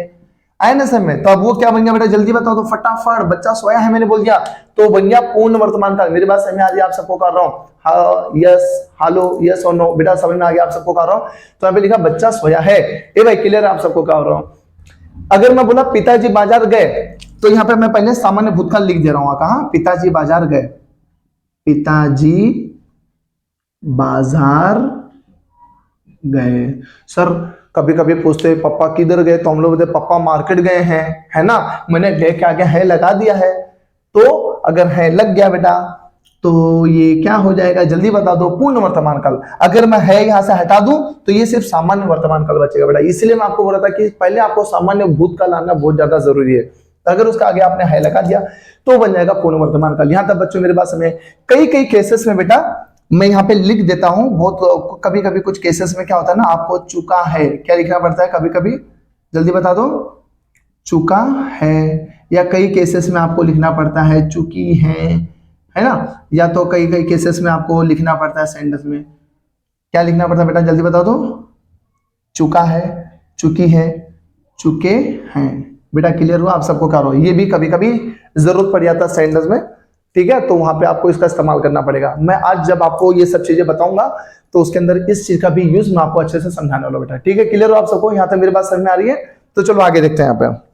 आए ना समझ में, तो अब वो क्या बन गया बेटा जल्दी बताओ तो फटाफट, बच्चा सोया है मैंने बोल दिया तो बन गया पूर्ण वर्तमान काल। मेरी बात समझ में आ रही है आप सबको कर रहा हूं, यस हेलो यस और नो, बेटा समझ में आ गया आप सबको कर रहा हूं। तो यहाँ पे लिखा बच्चा सोया है, ए भाई क्लियर है आप सबको कर रहा हूं। अगर मैं बोला पिताजी बाजार गए, तो यहाँ पे मैं पहले सामान्य भूतकाल लिख दे रहा हूं, कहा पिताजी बाजार गए, पिताजी बाजार गए। सर कभी कभी पूछते पापा किधर गए, तो हम लोग बोलते पापा मार्केट गए हैं, है ना, मैंने गए के आगे है लगा दिया है, तो अगर है लग गया बेटा तो ये क्या हो जाएगा जल्दी बता दो, पूर्ण वर्तमान काल। अगर मैं है यहां से हटा दूं तो ये सिर्फ सामान्य वर्तमान काल बचेगा बेटा। इसलिए मैं आपको बोल रहा था कि पहले आपको सामान्य भूतकाल आना बहुत ज्यादा जरूरी है, अगर उसका आगे आपने है लगा दिया तो बन जाएगा पूर्ण वर्तमान काल। यहां तक बच्चों मेरे पास में कई केसेस में बेटा मैं यहाँ पे लिख देता हूं, बहुत कभी कभी कुछ केसेस में क्या होता है ना, आपको चुका है क्या लिखना पड़ता है कभी कभी, जल्दी बता दो, चुका है, या कई केसेस में आपको लिखना पड़ता है चुकी है ना, या तो कई केसेस में आपको लिखना पड़ता है सेंटेंस में क्या लिखना पड़ता है बेटा जल्दी बता दो, चुका है, चुकी है, चुके हैं। बेटा क्लियर हुआ आप सबको कर रहा हूं, ये भी कभी कभी जरूरत पड़ जाता है सेंटेंस में, ठीक है, तो वहां पे आपको इसका इस्तेमाल करना पड़ेगा। मैं आज जब आपको ये सब चीजें बताऊंगा तो उसके अंदर इस चीज का भी यूज मैं आपको अच्छे से समझाने वाला बेटा, ठीक है, क्लियर हो आप सबको, यहाँ तक मेरी बात समझ में आ रही है। तो चलो आगे देखते हैं यहाँ पे।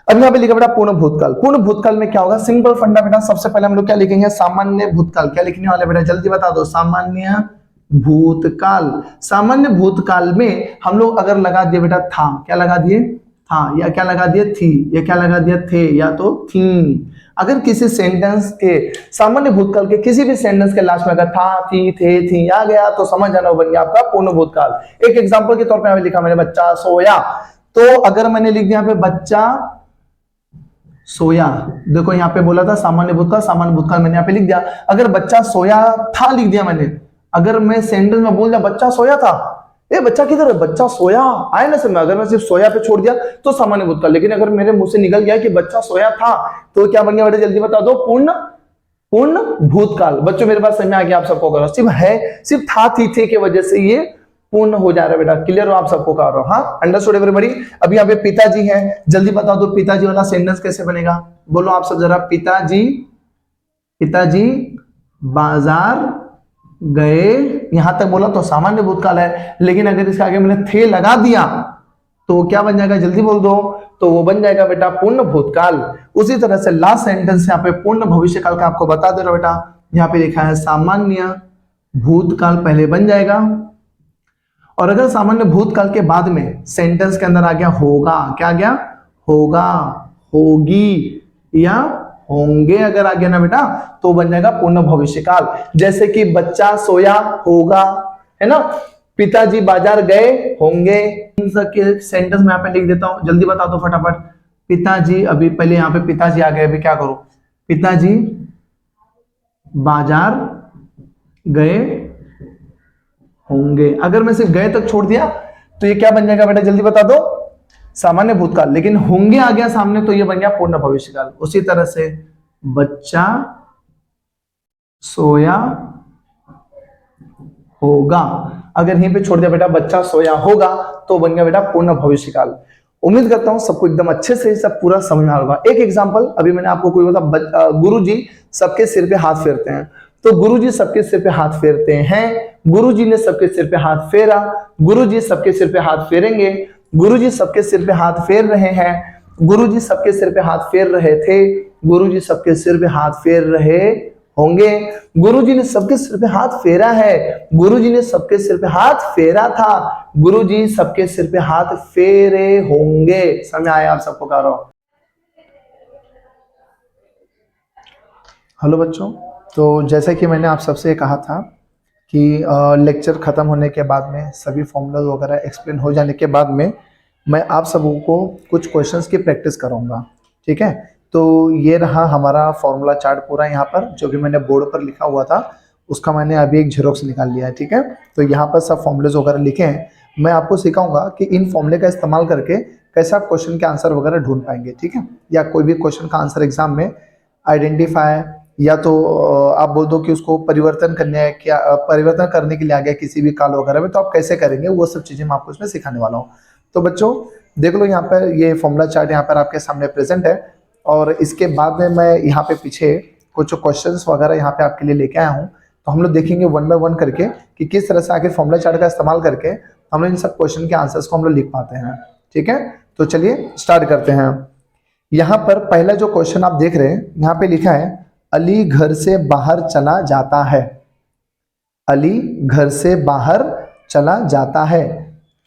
अब यहाँ पे लिखा बेटा पूर्ण भूतकाल। पूर्ण भूतकाल में क्या होगा, सिंपल फंडा बेटा, सबसे पहले हम लोग क्या लिखेंगे, सामान्य भूतकाल। क्या लिखने वाले बेटा जल्दी बता दो, सामान्य भूतकाल। सामान्य भूतकाल में हम लोग अगर लगा दिए बेटा था, क्या लगा दिए था, या क्या लगा दिए थी, या क्या लगा दिया थे, या तो थी। अगर किसी सेंटेंस के सामान्य भूतकाल के किसी भी सेंटेंस के लास्ट में अगर था, थी, थे, थी आ गया तो समझ जाना बन गया आपका पूर्ण भूतकाल। एक एग्जांपल के तौर पे लिखा मैंने बच्चा सोया, तो अगर मैंने लिख दिया यहाँ पे बच्चा सोया, देखो यहाँ पे बोला था सामान्य भूतकाल मैंने यहाँ पे लिख दिया। अगर बच्चा सोया था लिख दिया मैंने, अगर मैं सेंटेंस में बोल दिया बच्चा सोया था, ए बच्चा किधर है, बच्चा सोया आए ना समय, अगर मैं सिर्फ सोया पे छोड़ दिया तो सामान्य भूतकाल। लेकिन अगर मेरे मुंह से निकल गया कि बच्चा सोया था तो क्या बन गया बेटा, जल्दी बता दो, पूर्ण भूतकाल। बच्चों मेरे पास समझ में आ गया आप सबको, करो सिर्फ था थी थे की वजह से ये पूर्ण हो जा रहा है बेटा। क्लियर हो आप सबको, कर रहा हूं, हाँ अंडरस्टूड एवरीबॉडी। अभी यहाँ पे पिताजी है, जल्दी बता दो पिताजी वाला सेंटेंस कैसे बनेगा, बोलो आप सब जरा। पिताजी बाजार गए, यहां तक बोला तो सामान्य भूतकाल है, लेकिन अगर इसके आगे मैंने थे लगा दिया तो क्या बन जाएगा, जल्दी बोल दो, तो वो बन जाएगा बेटा पूर्ण भूतकाल। उसी तरह से लास्ट सेंटेंस यहाँ पे पूर्ण भविष्यकाल का आपको बता दे रहा बेटा, यहाँ पे लिखा है सामान्य भूतकाल पहले बन जाएगा, और अगर सामान्य भूतकाल के बाद में सेंटेंस के अंदर आ गया होगा, क्या आ गया, होगा, होगी या होंगे अगर आ गया ना बेटा, तो बन जाएगा पूर्ण भविष्यकाल। जैसे कि बच्चा सोया होगा, है ना, पिताजी बाजार गए होंगे। इन सब के सेंटेंस में यहाँ पे लिख देता हूं, जल्दी बता दो फटाफट। पिताजी, अभी पहले यहाँ पे पिताजी आ गए, अभी क्या करो, पिताजी बाजार गए होंगे। अगर मैं सिर्फ गए तक छोड़ दिया तो ये क्या बन जाएगा बेटा, जल्दी बता दो, सामान्य भूतकाल। लेकिन होंगे आ गया सामने तो ये बन गया पूर्ण भविष्यकाल। उसी तरह से बच्चा सोया होगा, अगर यहीं पे छोड़ दिया बेटा बच्चा सोया होगा तो बन गया बेटा पूर्ण भविष्यकाल। उम्मीद करता हूं सबको एकदम अच्छे से सब पूरा समझ में आ होगा। एक एग्जांपल अभी मैंने आपको कोई बता, गुरुजी सबके सिर पे हाथ फेरते हैं, तो गुरुजी सबके सिर पे हाथ फेरते हैं, गुरुजी ने सबके सिर पे हाथ फेरा, गुरुजी सबके सिर पे हाथ फेरेंगे, गुरुजी सबके सिर पे हाथ फेर रहे हैं, गुरुजी सबके सिर पे हाथ फेर रहे थे, गुरुजी सबके सिर पे हाथ फेर रहे होंगे, गुरुजी ने सबके सिर पे हाथ फेरा है, गुरुजी ने सबके सिर पे हाथ फेरा था, गुरुजी सबके सिर पे हाथ फेरे होंगे। समझ आया आप सबको, कह रहा हूं। हेलो बच्चों, तो जैसा कि मैंने आप सबसे कहा था कि लेक्चर ख़त्म होने के बाद में सभी फॉर्मूलाज वगैरह एक्सप्लेन हो जाने के बाद में मैं आप सबों को कुछ क्वेश्चंस की प्रैक्टिस कराऊंगा, ठीक है। तो ये रहा हमारा फॉर्मूला चार्ट पूरा, यहाँ पर जो भी मैंने बोर्ड पर लिखा हुआ था उसका मैंने अभी एक झेरोक्स निकाल लिया है, ठीक है। तो यहाँ पर सब फॉर्मूलेज वगैरह लिखे हैं, मैं आपको सिखाऊंगा कि इन फॉर्मूले का इस्तेमाल करके कैसे आप क्वेश्चन के आंसर वगैरह ढूंढ पाएंगे, ठीक है। या कोई भी क्वेश्चन का आंसर एग्जाम में आइडेंटिफाई, या तो आप बोल दो कि उसको परिवर्तन करने के लिए आ गया किसी भी काल वगैरह में, तो आप कैसे करेंगे, वो सब चीजें मैं आपको इसमें सिखाने वाला हूँ। तो बच्चों देख लो, यहाँ पर ये फॉर्मूला चार्ट यहाँ पर आपके सामने प्रेजेंट है, और इसके बाद में मैं यहाँ पे पीछे कुछ क्वेश्चंस वगैरह यहाँ पे आपके लिए लेके आया हूँ। तो हम लोग देखेंगे वन बाय वन करके कि किस तरह से आखिर फॉर्मूला चार्ट का इस्तेमाल करके हम लोग इन सब क्वेश्चन के आंसर्स को हम लोग लिख पाते हैं, ठीक है। तो चलिए स्टार्ट करते हैं। यहाँ पर पहला जो क्वेश्चन आप देख रहे हैं, यहाँ पे लिखा है अली घर से बाहर चला जाता है, अली घर से बाहर चला जाता है,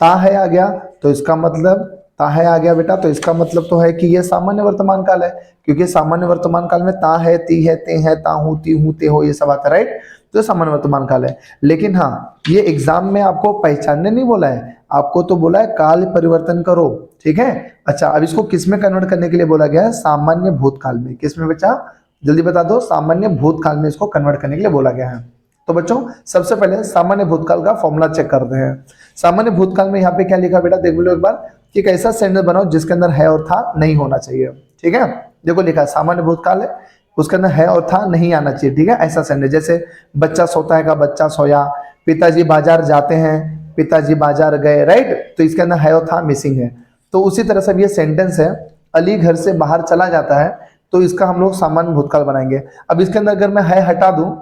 ता है आ गया, तो इसका मतलब ता है आ गया बेटा, तो इसका मतलब तो है कि ये सामान्य वर्तमान काल है, क्योंकि सामान्य वर्तमान काल में ता है, ती है, ते है, ता हूं, ती हूं, ते हो, ये सब आता है, राइट। तो सामान्य वर्तमान काल है। लेकिन हाँ, ये एग्जाम में आपको पहचानने नहीं बोला है, आपको तो बोला है काल परिवर्तन करो, ठीक है। अच्छा, अब इसको किस में कन्वर्ट करने के लिए बोला गया है, सामान्य भूतकाल में। किस में बच्चा, जल्दी बता दो, सामान्य भूतकाल में इसको कन्वर्ट करने के लिए बोला गया है। तो बच्चों सबसे पहले सामान्य भूतकाल का फॉर्मूला चेक करते हैं। सामान्य भूतकाल में यहाँ पे क्या लिखा बेटा, देख लो एक बार, कि एक ऐसा सेंटेंस बनाओ जिसके अंदर है और था नहीं होना चाहिए, ठीक है। देखो लिखा है सामान्य भूतकाल है, उसके अंदर है और था नहीं आना चाहिए, ठीक है। ऐसा सेंटेंस जैसे बच्चा सोता है का बच्चा सोया, पिताजी बाजार जाते हैं, पिताजी बाजार गए, राइट। तो इसके अंदर है और था मिसिंग है। तो उसी तरह से ये सेंटेंस है अली घर से बाहर चला जाता है, तो इसका हम लोग सामान्य भूतकाल बनाएंगे। अब इसके अंदर अगर मैं है हटा दूं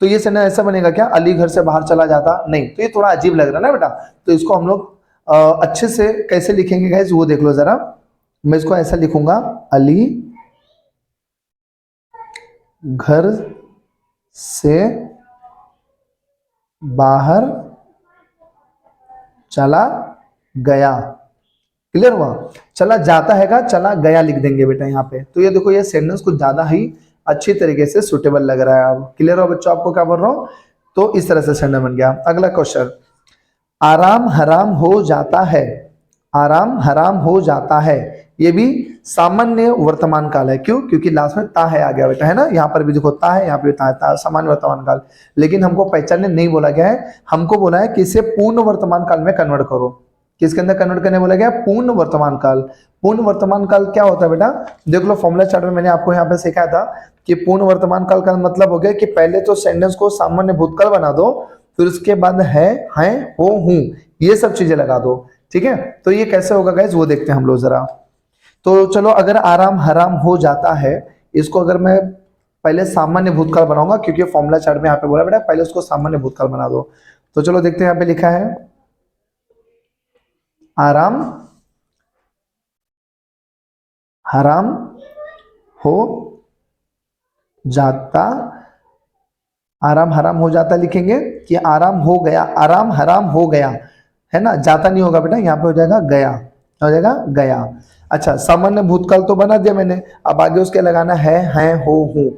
तो ये सेंटेंस ऐसा बनेगा क्या, अली घर से बाहर चला जाता, नहीं, तो ये थोड़ा अजीब लग रहा है ना बेटा। तो इसको हम लोग अच्छे से कैसे लिखेंगे गाइस, वो देख लो जरा। मैं इसको ऐसा लिखूंगा, अली घर से बाहर चला गया। क्लियर हुआ? चला जाता है का चला गया लिख देंगे बेटा यहाँ पे। तो ये देखो, ये सेंटेंस कुछ ज्यादा ही अच्छी तरीके से सुटेबल लग रहा है। अब क्लियर हो बच्चों आपको क्या बोल रहा हूँ? तो इस तरह से सेंटेंस बन गया। अगला क्वेश्चन, आराम हराम हो जाता है। आराम हराम हो जाता है, ये भी सामान्य वर्तमान काल है। क्यों? क्योंकि लास्ट में ता है आ गया बेटा, है ना। यहाँ पर भी देखो ता है, यहाँ पे भी ता है, ता सामान्य वर्तमान काल। लेकिन हमको पहचानने नहीं बोला गया है, हमको बोला है कि इसे पूर्ण वर्तमान काल में कन्वर्ट करो। किसके अंदर कन्वर्ट करने बोला गया? पूर्ण वर्तमान काल। पूर्ण वर्तमान काल क्या होता है बेटा? देख लो फॉर्मूला चार्ट में मैंने आपको यहाँ पे सिखाया था कि पूर्ण वर्तमान काल का मतलब हो गया कि पहले तो सेंटेंस को सामान्य भूतकाल बना दो, फिर उसके बाद है, हो, हूं, ये सब चीजें लगा दो। ठीक है, तो ये कैसे होगा गाइस वो देखते हैं हम लोग जरा। तो चलो, अगर आराम हराम हो जाता है, इसको अगर मैं पहले सामान्य भूतकाल बनाऊंगा, क्योंकि फॉर्मूला चार्ट में यहाँ पे बोला बेटा पहले उसको सामान्य भूतकाल बना दो। तो चलो देखते हैं, यहाँ पे लिखा है आराम हराम हो जाता। आराम हराम हो जाता लिखेंगे कि आराम हो गया, आराम हराम हो गया, है ना। जाता नहीं होगा बेटा, यहाँ पे हो जाएगा गया, हो जाएगा गया। अच्छा, सामान्य भूतकाल तो बना दिया मैंने, अब आगे उसके लगाना है, हो, हूं।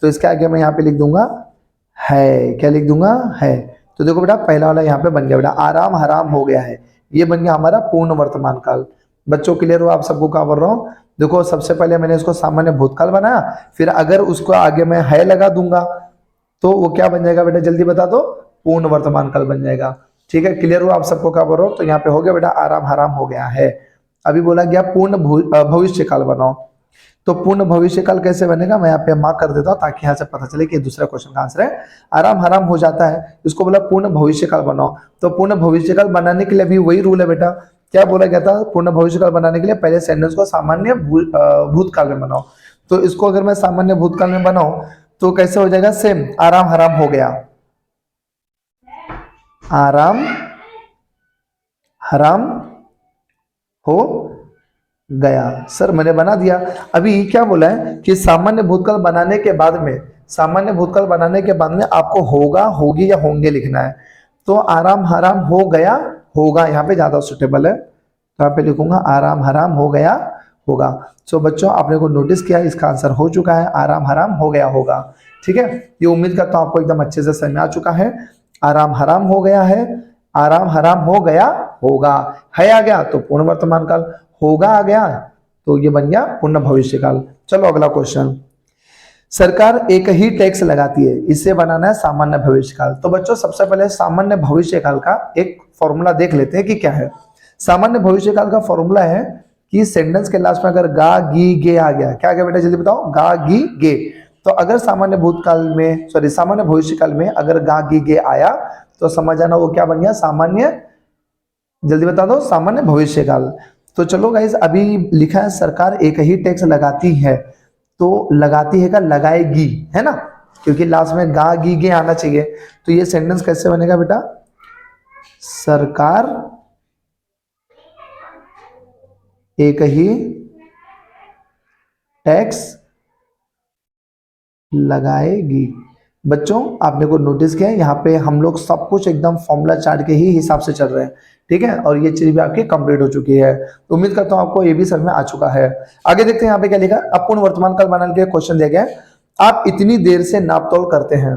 तो इसके आगे मैं यहाँ पे लिख दूंगा है। क्या लिख दूंगा? है। तो देखो बेटा, पहला वाला यहाँ पे बन गया बेटा, आराम हराम हो गया है, ये बन गया हमारा पूर्ण वर्तमान काल। बच्चों क्लियर हो आप सबको क्या बोल रहा हूँ? देखो, सबसे पहले मैंने इसको सामान्य भूतकाल बनाया, फिर अगर उसको आगे मैं है लगा दूंगा तो वो क्या बन जाएगा बेटा? जल्दी बता दो। पूर्ण वर्तमान काल बन जाएगा। ठीक है, क्लियर हो आप सबको क्या बोल रहा हूँ? तो यहाँ पे हो गया बेटा, आराम हराम हो गया है। अभी बोला गया पूर्ण भविष्य काल बनाओ। तो पूर्ण भविष्य काल कैसे बनेगा? मैं यहाँ पे मार्क कर देता हूँ ताकि यहाँ से पता चले कि दूसरा क्वेश्चन का आंसर है। आराम हराम हो जाता है, इसको बोला पूर्ण भविष्य काल बनाओ। तो पूर्ण भविष्य काल बनाने के लिए भी वही रूल है बेटा। क्या बोला गया था? पूर्ण भविष्य काल बनाने के लिए पहले सेंटेंस को सामान्य भूतकाल में बनाओ। तो इसको अगर मैं सामान्य भूतकाल में बनाऊं तो कैसे हो जाएगा? सेम, आराम हराम हो गया, आराम हराम हो गया। सर मैंने बना दिया। अभी क्या बोला है कि सामान्य भूतकाल बनाने के बाद में, सामान्य भूतकाल बनाने के बाद में आपको होगा, होगी या होंगे लिखना है। तो आराम हराम हो गया, होगा यहाँ पे ज्यादा सुटेबल है, तो यहाँ पे लिखूंगा आराम हराम हो गया, होगा। सो बच्चों, आपने को नोटिस किया, इसका आंसर हो चुका है, आराम हराम हो गया, होगा। ठीक है, ये उम्मीद करता हूं आपको एकदम अच्छे से समझ में आ चुका है। आराम हराम हो गया है, आराम हराम हो गया, होगा। है आ गया तो पूर्ण वर्तमान काल, होगा आ गया तो ये बन गया पूर्ण भविष्य काल। चलो अगला क्वेश्चन, सरकार एक ही टैक्स लगाती है, इसे बनाना है सामान्य भविष्य काल। तो बच्चों, सबसे पहले सामान्य भविष्य काल का एक फॉर्मूला देख लेते हैं कि क्या है। सामान्य भविष्य काल का फॉर्मूला है कि सेंटेंस के लास्ट में अगर गा गी गे आ गया, क्या आ गया बेटा जल्दी बताओ? गा गी गे। तो अगर सामान्य भूतकाल में, सॉरी सामान्य भविष्य काल में अगर गा गी गे आया तो समझ जाना वो क्या बन गया? सामान्य, जल्दी बता दो, सामान्य भविष्य काल। तो चलो गाइस, अभी लिखा है सरकार एक ही टैक्स लगाती है, तो लगाती है का लगाएगी, है ना, क्योंकि लास्ट में गा गी गे आना चाहिए। तो ये सेंटेंस कैसे बनेगा बेटा? सरकार एक ही टैक्स लगाएगी। बच्चों, आपने को नोटिस किया है यहाँ पे हम लोग सब कुछ एकदम फॉर्मूला चार्ट के ही हिसाब से चल रहे हैं। ठीक है, और ये चीज भी आपकी कंप्लीट हो चुकी है। तो उम्मीद करता हूँ आपको ये भी समझ में आ चुका है। आगे देखते हैं यहाँ पे क्या लिखा। अपूर्ण वर्तमान काल बनाने के लिए क्वेश्चन दिया गया है, आप इतनी देर से नापतोल करते हैं।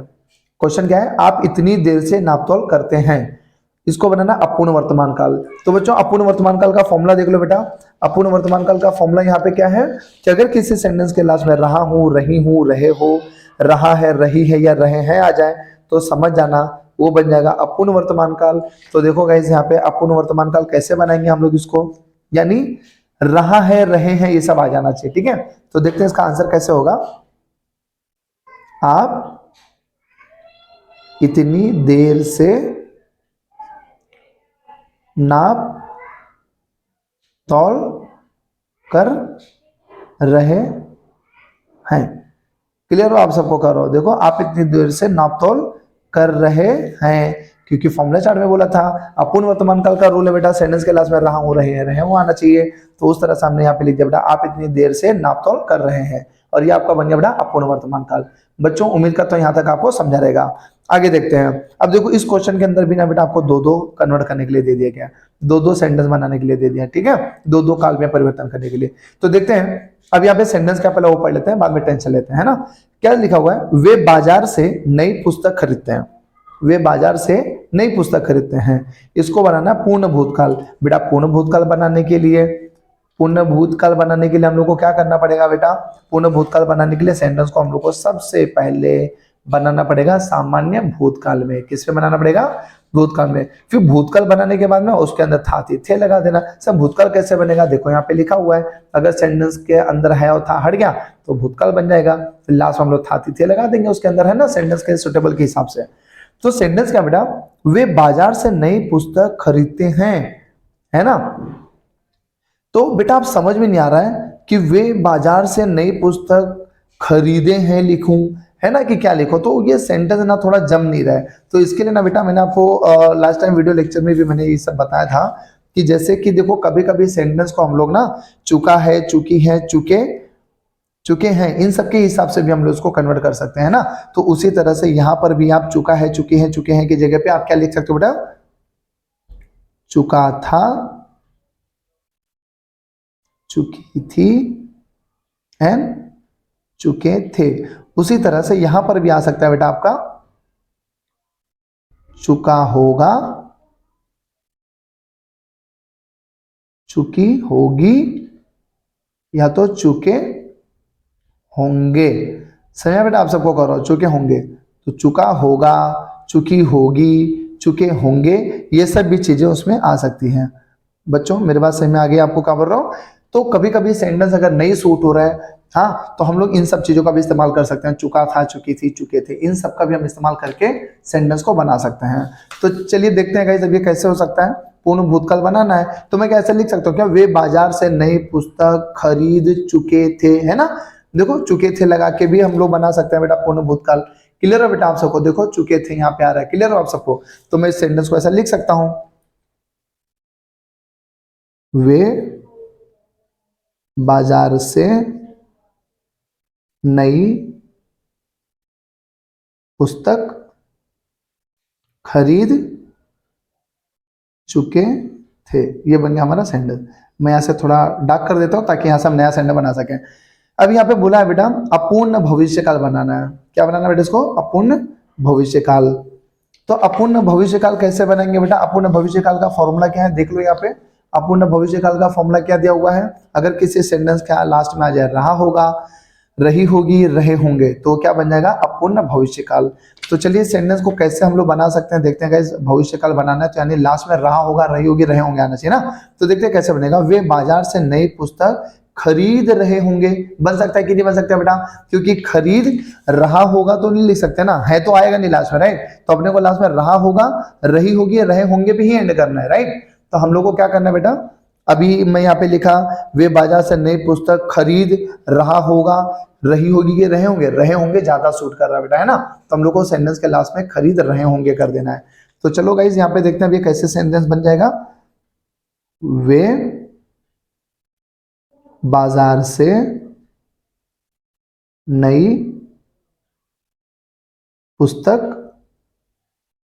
क्वेश्चन क्या है? आप इतनी देर से नापतोल करते हैं, इसको बनाना अपूर्ण वर्तमान काल। तो बच्चों, अपूर्ण वर्तमान काल का फॉर्मूला देख लो बेटा। अपूर्ण वर्तमान काल का फॉर्मूला यहाँ पे क्या है कि अगर किसी सेंटेंस के लास्ट में रहा हूं, रही हूं, रहे हो, रहा है, रही है या रहे हैं आ जाए तो समझ जाना वो बन जाएगा अपूर्ण वर्तमान काल। तो देखो गाइस, यहाँ पे अपूर्ण वर्तमान काल कैसे बनाएंगे हम लोग इसको, यानी रहा है, रहे हैं, ये सब आ जाना चाहिए। ठीक है, तो देखते हैं इसका आंसर कैसे होगा। आप इतनी देर से नाप तौल कर रहे हैं। क्लियर हो आप सबको? कर रहा हो, देखो आप इतनी देर से नाप तौल कर रहे हैं, क्योंकि फॉर्मूला चार्ट में बोला था अपूर्ण वर्तमान काल का रूल है बेटा, सेंटेंस के लास्ट में रहा हूं, रहे वो आना चाहिए। तो उस तरह से हमने यहाँ पे लिख दिया बेटा, आप इतनी देर से नाप तौल कर रहे हैं, और ये आपका बन गया बेटा अपूर्ण वर्तमान काल। बच्चों, उम्मीद करता हूं यहाँ तक आपको समझा रहेगा। आगे देखते हैं। अब देखो इस क्वेश्चन के अंदर भी ना बेटा आपको दो दो कन्वर्ट करने के लिए दे दिया गया, दो दो सेंटेंस बनाने के लिए दे दिया, ठीक है, दो दो काल में परिवर्तन करने के लिए। तो देखते हैं, अब यहाँ पे सेंटेंस क्या पहले वो पढ़ लेते हैं, बाद में टेंशन लेते हैं, है ना। क्या लिखा हुआ है, वे बाजार से नई पुस्तक खरीदते हैं, वे बाजार से नई पुस्तक खरीदते हैं। इसको बनाना पूर्ण भूतकाल। बेटा पूर्ण भूतकाल बनाने के लिए, पूर्ण भूतकाल बनाने के लिए हम लोग को क्या करना पड़ेगा बेटा, पूर्ण भूतकाल बनाने के लिए सेंटेंस को हम लोग को सबसे पहले बनाना पड़ेगा सामान्य भूतकाल में। किस में बनाना पड़ेगा, भूतकाल में। फिर भूतकाल बनाने के बाद में उसके अंदर था थी थे लगा देना। सब भूतकाल कैसे बनेगा, देखो यहाँ पे लिखा हुआ है, अगर सेंटेंस के अंदर है और था हट गया तो भूतकाल बन जाएगा। फिर लास्ट में हम लोग था थी थे लगा देंगे उसके अंदर, है ना, सेंटेंस के सुटेबल के हिसाब से। तो सेंटेंस क्या बेटा, वे बाजार से नई पुस्तक खरीदते हैं, है ना। तो बेटा आप समझ में नहीं आ रहा है कि वे बाजार से नई पुस्तक खरीदे हैं लिखूं, है ना, कि क्या लिखो। तो ये सेंटेंस ना थोड़ा जम नहीं रहा है। तो इसके लिए ना बेटा मैंने आपको लास्ट टाइम वीडियो लेक्चर में भी मैंने ये सब बताया था कि जैसे कि देखो कभी कभी सेंटेंस को हम लोग ना चुका है, चुकी है, चुके, चुके हैं, इन सब के हिसाब से भी हम लोग उसको कन्वर्ट कर सकते हैं ना। तो उसी तरह से यहाँ पर भी आप चुका है, चुकी है, चुके हैं की जगह पे आप क्या लिख सकते हो बेटा, चुका था, चुकी थी एंड चुके थे। उसी तरह से यहां पर भी आ सकता है बेटा आपका चुका होगा, चुकी होगी, या तो चुके होंगे। समझा बेटा, आप सबको कर रहा हूं, चुके होंगे। तो चुका होगा, चुकी होगी, चुके होंगे, ये सब भी चीजें उसमें आ सकती हैं। बच्चों मेरे बात समझ में आ गई आपको, क्या बोल रहा हूं। तो कभी कभी सेंटेंस अगर नहीं सूट हो रहा है, हाँ, तो हम लोग इन सब चीजों का भी इस्तेमाल कर सकते हैं। चुका था, चुकी थी, चुके थे, इन सब का भी हम इस्तेमाल करके सेंटेंस को बना सकते हैं। तो चलिए देखते हैं गाइस अब ये कैसे हो सकता है। पूर्ण भूतकाल बनाना है तो मैं कैसे लिख सकता हूँ, क्या, वे बाजार से नई पुस्तक खरीद चुके थे, है ना। देखो चुके थे लगा के भी हम लोग बना सकते हैं बेटा पूर्ण भूतकाल। क्लियर है बेटा आप सबको, देखो चुके थे यहाँ पे आ रहा है, क्लियर हो आप सबको। तो मैं इस सेंटेंस को ऐसा लिख सकता हूं, वे बाजार से नई पुस्तक खरीद चुके थे। ये बन गया हमारा सेंटेंस। मैं यहां से थोड़ा डार्क कर देता हूं ताकि यहां से हम नया सेंटेंस बना सकें। अब यहाँ पे बोला है बेटा अपूर्ण भविष्यकाल बनाना है। क्या बनाना है बेटा इसको, अपूर्ण भविष्यकाल। तो अपूर्ण भविष्यकाल कैसे बनाएंगे बेटा, अपूर्ण भविष्यकाल का फॉर्मूला क्या है देख लो यहाँ पे। अपूर्ण भविष्यकाल का फॉर्मूला क्या दिया हुआ है, अगर किसी सेंटेंस का लास्ट में आ जाए रहा होगा, रही होगी, रहे होंगे, तो क्या बन जाएगा, अपूर्ण भविष्यकाल। तो चलिए सेंटेंस को कैसे हम लोग बना सकते हैं देखते हैं गाइस। भविष्यकाल बनाना है तो यानी लास्ट में रहा होगा, रही होगी, रहे होंगे आना चाहिए ना। तो देखते हैं कैसे बनेगा, वे बाजार से नई पुस्तक खरीद रहे होंगे। बन सकता है कि नहीं बन सकता बेटा, क्योंकि खरीद रहा होगा तो नहीं लिख सकते ना, है तो आएगा नहीं लास्ट में, राइट। तो अपने को लास्ट में रहा होगा, रही होगी, रहे होंगे भी ही एंड करना है, राइट। तो हम लोग को क्या करना है बेटा, अभी मैं यहाँ पे लिखा वे बाजार से नई पुस्तक खरीद रहा होगा, रही होगी कि रहे होंगे, रहे होंगे ज्यादा सूट कर रहा है बेटा, है ना। तो हम लोग को सेंटेंस के लास्ट में खरीद रहे होंगे कर देना है। तो चलो गाइज यहाँ पे देखते हैं अभी कैसे सेंटेंस बन जाएगा। वे बाजार से नई पुस्तक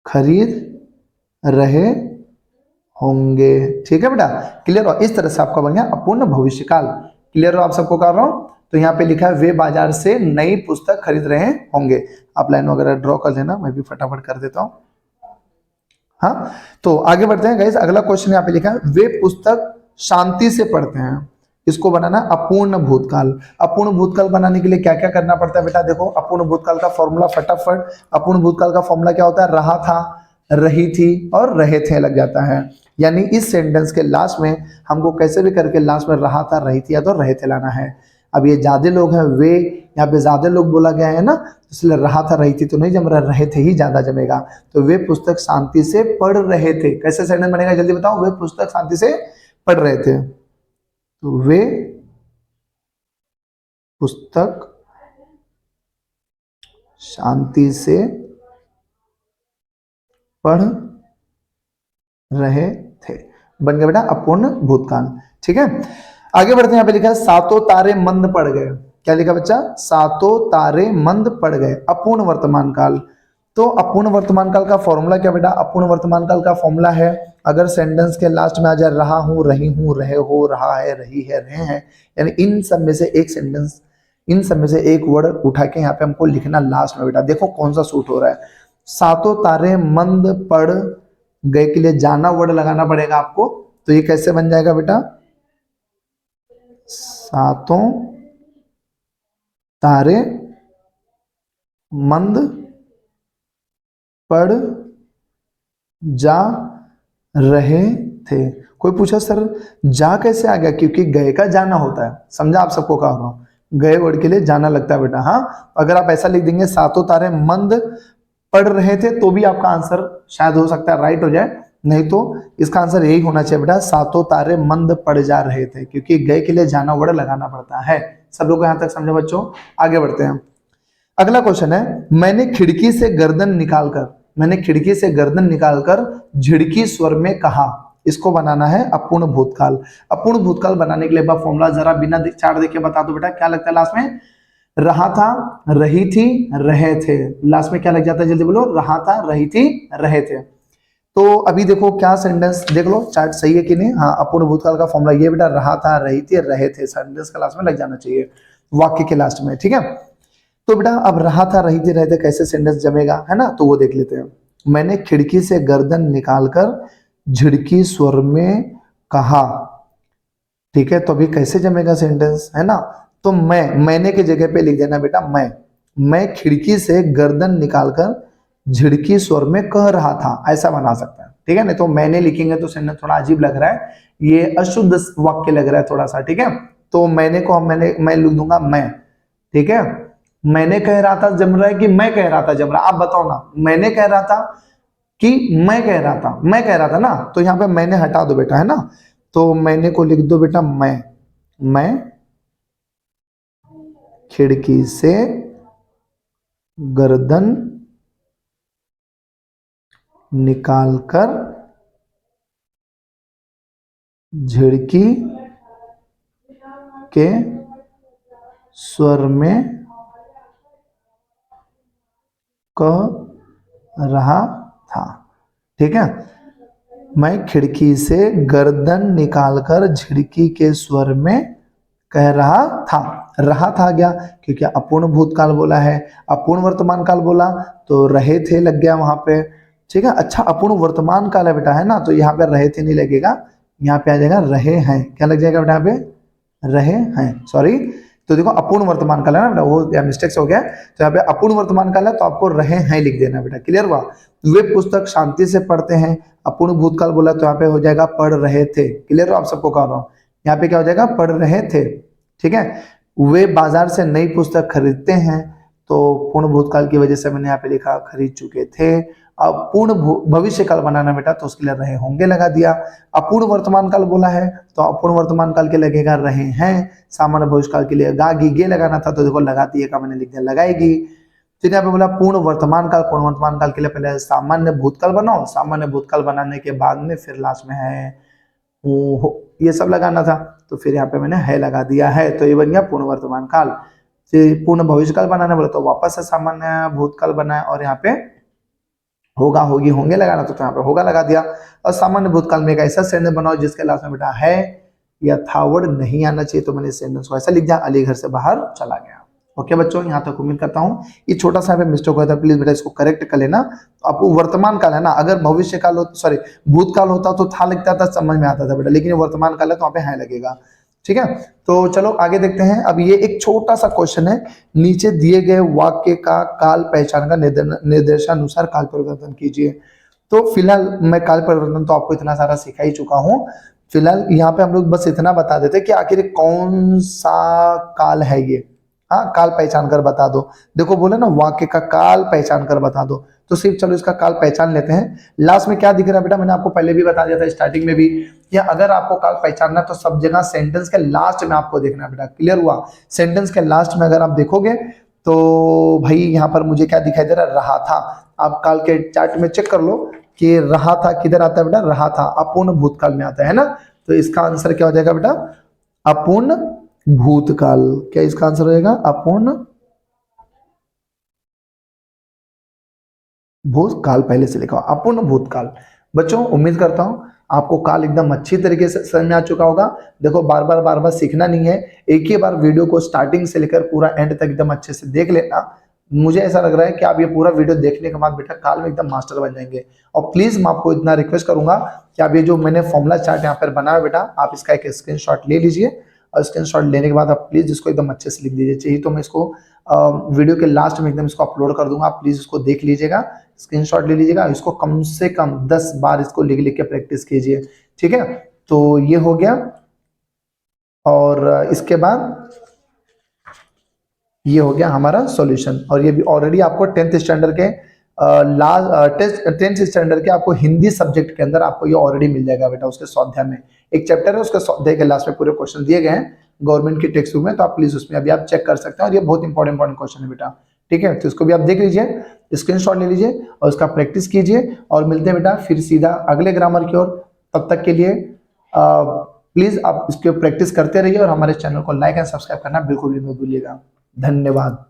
खरीद रहे होंगे। ठीक है बेटा, क्लियर हो। इस तरह से आपका बन गया अपूर्ण भविष्यकाल। क्लियर हो आप सबको कर रहा हूं। तो यहाँ पे लिखा है वे बाजार से नई पुस्तक खरीद रहे होंगे। आप लाइन वगैरह ड्रॉ कर देना, मैं भी फटाफट कर देता हूं। हाँ, तो आगे बढ़ते हैं गाइस। अगला क्वेश्चन यहाँ पे लिखा है वे पुस्तक शांति से पढ़ते हैं। इसको बनाना अपूर्ण भूतकाल। अपूर्ण भूतकाल बनाने के लिए क्या क्या करना पड़ता है बेटा, देखो अपूर्ण भूतकाल का फॉर्मूला फटाफट। अपूर्ण भूतकाल का फॉर्मूला क्या होता है, रहा था, रही थी और रहे थे लग जाता है। यानी इस सेंटेंस के लास्ट में हमको कैसे भी करके लास्ट में रहा था, रही थी या तो रहे थे लाना है। अब ये ज्यादा लोग हैं, वे यहाँ पे ज्यादा लोग बोला गया है ना, इसलिए रहा था रही थी तो नहीं जम रहा, रहे थे ही ज्यादा जमेगा। तो वे पुस्तक शांति से पढ़ रहे थे। कैसे सेंटेंस बनेगा जल्दी बताओ, वे पुस्तक शांति से पढ़ रहे थे। तो वे पुस्तक शांति से पढ़ रहे थे। बन गया बेटा अपूर्ण भूतकाल। ठीक है, आगे बढ़ते हैं। यहाँ पे लिखा है सातों तारे मंद पड़ गए। क्या लिखा बच्चा, सातों तारे मंद पड़ गए। अपूर्ण वर्तमान काल। तो अपूर्ण वर्तमान काल का फॉर्मूला क्या बेटा? अपूर्ण वर्तमान काल का फॉर्मूला है, अगर सेंटेंस के लास्ट में आ जाए रहा हूं, रही हूं, रहे हो, रहा है, रही है, रहे हैं, यानी इन सब में से एक सेंटेंस, इन सब में से एक वर्ड उठा के यहाँ पे हमको लिखना लास्ट में बेटा। देखो कौन सा सूट हो रहा है। सातों तारे मंद पड़ गए के लिए जाना वर्ड लगाना पड़ेगा आपको। तो ये कैसे बन जाएगा बेटा? सातों तारे मंद पड़ जा रहे थे। कोई पूछा सर जा कैसे आ गया? क्योंकि गए का जाना होता है, समझा आप सबको कह रहा हूं, गए वर्ड के लिए जाना लगता है बेटा। हाँ, अगर आप ऐसा लिख देंगे सातों तारे मंद पढ़ रहे थे तो भी आपका आंसर शायद हो सकता है राइट हो जाए, नहीं तो इसका आंसर यही होना चाहिए बेटा, सातों तारे मंद पड़ जा रहे थे, क्योंकि गए के लिए जाना वर्ड लगाना पड़ता है। सब लोग यहां तक समझे बच्चों? आगे बढ़ते हैं। अगला क्वेश्चन है, मैंने खिड़की से गर्दन निकालकर, मैंने खिड़की से गर्दन निकालकर झिड़की स्वर में कहा। इसको बनाना है अपूर्ण भूतकाल। अपूर्ण भूतकाल बनाने के लिए फॉर्मूला जरा बिना चार्ट देखे बता दो बेटा, क्या लगता है लास्ट में? रहा था, रही थी, रहे थे। लास्ट में क्या लग जाता है? जल्दी बोलो। रहा था, रही थी, रहे थे। तो अभी देखो क्या सेंटेंस, देख लो चार्ट सही है कि नहीं। हाँ, अपूर्ण भूतकाल का फॉर्मूला ये बेटा, रहा था, रही थी, रहे थे, सेंटेंस का लास्ट में लग जाना चाहिए, वाक्य के लास्ट में। ठीक है, तो बेटा अब रहा था, रही थी, रहे थे कैसे सेंटेंस जमेगा, है ना? तो वो देख लेते हैं। मैंने खिड़की से गर्दन निकालकर झिड़की स्वर में कहा। ठीक है, तो अभी कैसे जमेगा सेंटेंस, है ना? तो मैंने के जगह पे लिख देना बेटा मैं खिड़की से गर्दन निकालकर झिड़की स्वर में कह रहा था, ऐसा बना सकता है। ठीक है, नहीं तो मैंने लिखेंगे तो सेंटेंस थोड़ा अजीब लग रहा है, ये अशुद्ध वाक्य लग रहा है थोड़ा सा। ठीक है, तो मैंने को मैं लिख दूंगा मैं। ठीक है, मैंने कह रहा था जम रहा है कि मैं कह रहा था जम रहा? आप बताओ ना, मैंने कह रहा था कि मैं कह रहा था? मैं कह रहा था ना, तो यहाँ पे मैंने हटा दो बेटा, है ना? तो मैंने को लिख दो बेटा मैं खिड़की से गर्दन निकालकर झिड़की के स्वर में कह रहा था। ठीक है, मैं खिड़की से गर्दन निकालकर झिड़की के स्वर में कह रहा था। रहा था गया क्योंकि अपूर्ण भूतकाल बोला है, अपूर्ण वर्तमान काल बोला तो रहे थे लग गया वहां पे। ठीक है, अच्छा अपूर्ण वर्तमान काल है बेटा, है ना? तो यहाँ पे रहे थे नहीं लगेगा, यहाँ पे आ जाएगा रहे हैं। क्या लग जाएगा बेटा? यहाँ पे रहे हैं, सॉरी। तो देखो अपूर्ण वर्तमान काल है ना बेटा, वो मिस्टेक से हो गया। तो यहाँ पे अपूर्ण वर्तमान काल है तो आपको रहे हैं लिख देना बेटा। क्लियर हुआ? वे पुस्तक शांति से पढ़ते हैं, अपूर्ण भूतकाल बोला तो यहाँ पे हो जाएगा पढ़ रहे थे। क्लियर हो? आप सबको कह रहा हूँ, यहाँ पे क्या हो जाएगा? पढ़ रहे थे। ठीक है, वे बाजार से नई पुस्तक खरीदते हैं, तो पूर्ण भूतकाल की वजह से मैंने यहाँ पे लिखा खरीद चुके थे। अब पूर्ण भविष्य काल बनाना बेटा, तो उसके लिए रहे होंगे लगा दिया। अपूर्ण वर्तमान काल बोला है तो अपूर्ण वर्तमान काल के लगेगा रहे हैं। सामान्य भविष्य काल के लिए गागी गे लगाना था, तो देखो लगाती है का मैंने लिख दिया लगाएगी। फिर यहाँ पे बोला पूर्ण वर्तमान काल, पूर्ण वर्तमान काल के लिए पहले सामान्य भूतकाल बनाओ, सामान्य भूतकाल बनाने के बाद में फिर लास्ट में है ये सब लगाना था, तो फिर यहाँ पे मैंने है लगा दिया है, तो ये बन गया पूर्ण वर्तमान काल। फिर पूर्ण भविष्य काल बनाने बोला तो वापस से सामान्य भूतकाल बनाए और यहाँ पे होगा होगी होंगे लगाना, तो यहाँ पे होगा लगा दिया। और सामान्य भूतकाल में एक ऐसा सेंटेंस बनाओ जिसके लास्ट में बेटा है या था वर्ड नहीं आना चाहिए, तो मैंने सेंटेंस को ऐसा लिख दिया, अली घर से बाहर चला गया। ओके बच्चों, यहाँ तक उम्मीद करता हूँ ये छोटा सा मिस्टेक होता है, प्लीज बेटा इसको करेक्ट कर लेना। आपको वर्तमान काल है ना, अगर भविष्य काल हो सॉरी भूतकाल होता तो था लिखता था, समझ में आता था बेटा, लेकिन वर्तमान काल है तो वहाँ पे है लगेगा। ठीक है, तो चलो आगे देखते हैं। अब ये एक छोटा सा क्वेश्चन है, नीचे दिए गए वाक्य का काल पहचान का निर्देशानुसार काल परिवर्तन कीजिए। तो फिलहाल मैं काल परिवर्तन तो आपको इतना सारा सिखा ही चुका हूँ, फिलहाल यहाँ पे हम लोग बस इतना बता देते कि आखिर कौन सा काल है ये। हाँ, काल पहचान कर बता दो। देखो बोले ना वाक्य का काल पहचान कर बता दो, तो सिर्फ चलो इसका काल पहचान लेते हैं। लास्ट में क्या दिख रहा है बेटा, मैंने आपको पहले भी बता दिया था स्टार्टिंग में भी, कि अगर आपको काल पहचानना तो सब जगह सेंटेंस के लास्ट में आपको देखना है बेटा। क्लियर हुआ? सेंटेंस के लास्ट में अगर आप देखोगे तो भाई यहाँ पर मुझे क्या दिखाई दे रहा था। आप काल के चार्ट में चेक कर लो कि रहा था किधर आता है बेटा, रहा था अपूर्ण भूतकाल में आता है ना, तो इसका आंसर क्या हो जाएगा बेटा, अपूर्ण भूतकाल। क्या इसका आंसर हो जाएगा? अपूर्ण भूतकाल पहले से लिखा हो, अपूर्ण भूतकाल। बच्चों उम्मीद करता हूं आपको काल एकदम अच्छी तरीके से समझ में आ चुका होगा। देखो बार बार सीखना नहीं है, एक ही बार वीडियो को स्टार्टिंग से लेकर पूरा एंड तक एकदम अच्छे से देख लेना। मुझे ऐसा लग रहा है कि आप ये पूरा वीडियो देखने के बाद बेटा काल में एकदम मास्टर बन जाएंगे। और प्लीज मैं आपको इतना रिक्वेस्ट करूंगा कि आप ये जो मैंने फॉर्मूला चार्ट यहाँ पर बनाया बेटा, आप इसका एक स्क्रीनशॉट ले लीजिए, और स्क्रीनशॉट लेने के बाद आप प्लीज इसको एकदम अच्छे से लिख दीजिए। चाहिए तो मैं इसको वीडियो के लास्ट में एकदम इसको अपलोड कर दूंगा, आप प्लीज इसको देख लीजिएगा, स्क्रीनशॉट ले लीजिएगा, इसको कम से कम 10 बार इसको लिख लिख के प्रैक्टिस कीजिए। ठीक है, तो ये हो गया। और इसके बाद ये हो गया हमारा सॉल्यूशन। और ये भी ऑलरेडी आपको 10th स्टैंडर्ड के लास्ट 10th स्टैंडर्ड के आपको हिंदी सब्जेक्ट के अंदर आपको ये ऑलरेडी मिल जाएगा बेटा। उसके स्वाध्याय में एक चैप्टर है, उसके स्वाध्याय के लास्ट में पूरे क्वेश्चन दिए गए हैं गवर्नमेंट की टेक्स्ट बुक में, तो आप प्लीज उसमें अभी आप चेक कर सकते हैं। और ये बहुत इंपॉर्टेंट क्वेश्चन है बेटा। ठीक है, तो इसको भी आप देख लीजिए, स्क्रीनशॉट ले लीजिए और उसका प्रैक्टिस कीजिए। और मिलते हैं बेटा फिर सीधा अगले ग्रामर की ओर। तब तक के लिए प्लीज आप इसके प्रैक्टिस करते रहिए और हमारे चैनल को लाइक एंड सब्सक्राइब करना बिल्कुल भी मत भूलिएगा। धन्यवाद।